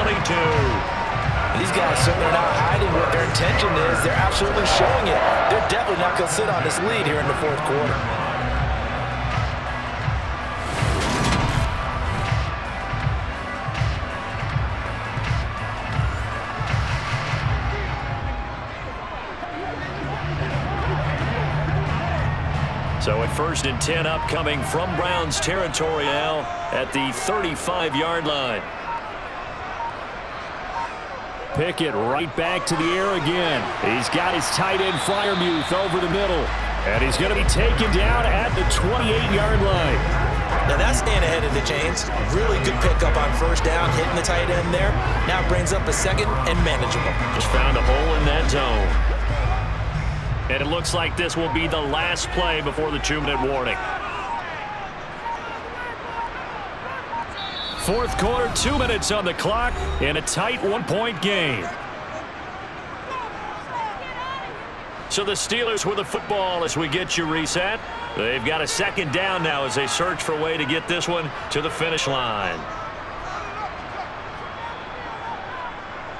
These guys certainly are not hiding what their intention is. They're absolutely showing it. They're definitely not going to sit on this lead here in the fourth quarter. So at 1st and 10 upcoming from Browns territory now at the 35-yard line. Pickett right back to the air again. He's got his tight end Freiermuth over the middle. And he's going to be taken down at the 28-yard line. Now that's staying ahead of the chains. Really good pickup on first down, hitting the tight end there. Now brings up a second and manageable. Just found a hole in that zone. And it looks like this will be the last play before the 2-minute warning. Fourth quarter, 2 minutes on the clock in a tight 1-point game. So the Steelers with the football as we get you reset. They've got a second down now as they search for a way to get this one to the finish line.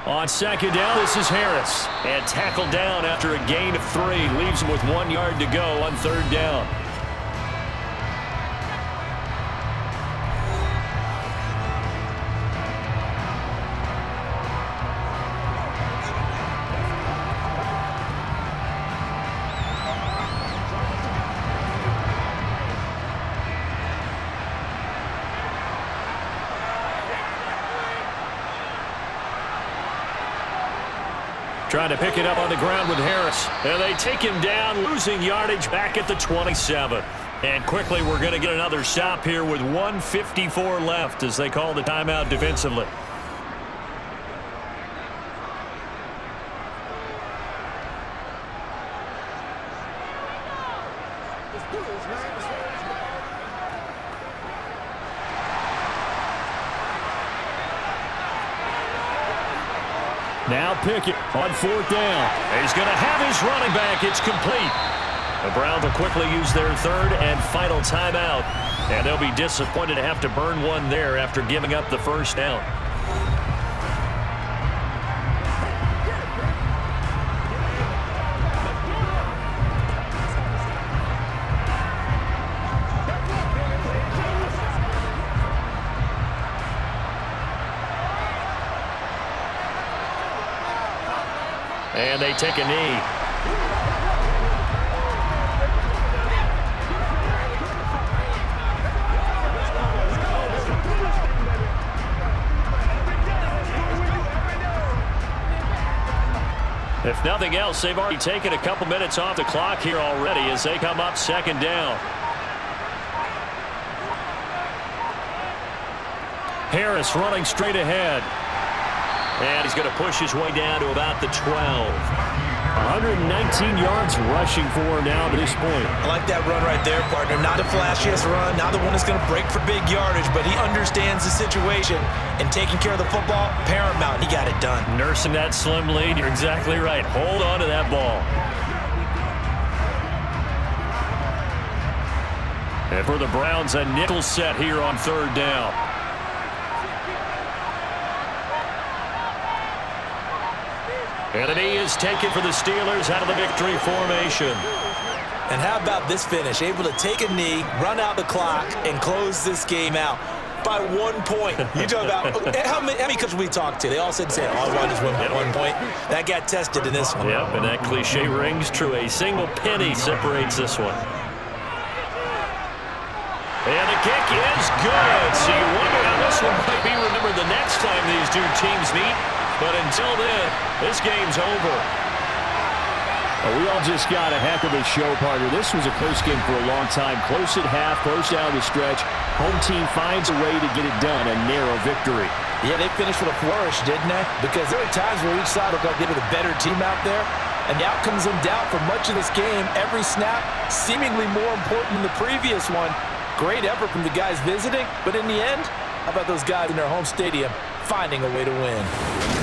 On second down, this is Harris. And tackled down after a gain of 3. Leaves him with 1 yard to go on third down. Trying to pick it up on the ground with Harris. And they take him down, losing yardage back at the 27. And quickly, we're going to get another stop here with 1:54 left as they call the timeout defensively. Now Pickett on fourth down. He's going to have his running back. It's complete. The Browns will quickly use their third and final timeout. And they'll be disappointed to have to burn one there after giving up the first down. And they take a knee. If nothing else, they've already taken a couple minutes off the clock here already as they come up second down. Harris running straight ahead. And he's going to push his way down to about the 12. 119 yards rushing for him now to this point. I like that run right there, partner. Not the flashiest run, not the one that's going to break for big yardage, but he understands the situation, and taking care of the football, paramount. He got it done. Nursing that slim lead, you're exactly right. Hold on to that ball. And for the Browns, a nickel set here on third down. And a knee is taken for the Steelers out of the victory formation. And how about this finish? Able to take a knee, run out the clock, and close this game out by 1 point. You talk about how many coaches we talked to? They all said, all I want is win by 1 point. That got tested in this one. Yep, and that cliche rings true. A single penny separates this one. And the kick is good. So you wonder how this one might be remembered the next time these two teams meet. But until then, this game's over. Well, we all just got a heck of a show, partner. This was a close game for a long time. Close at half, close down the stretch. Home team finds a way to get it done, a narrow victory. Yeah, they finished with a flourish, didn't they? Because there were times where each side looked like they were the better team out there, and the outcomes in doubt for much of this game. Every snap seemingly more important than the previous one. Great effort from the guys visiting, but in the end, how about those guys in their home stadium finding a way to win?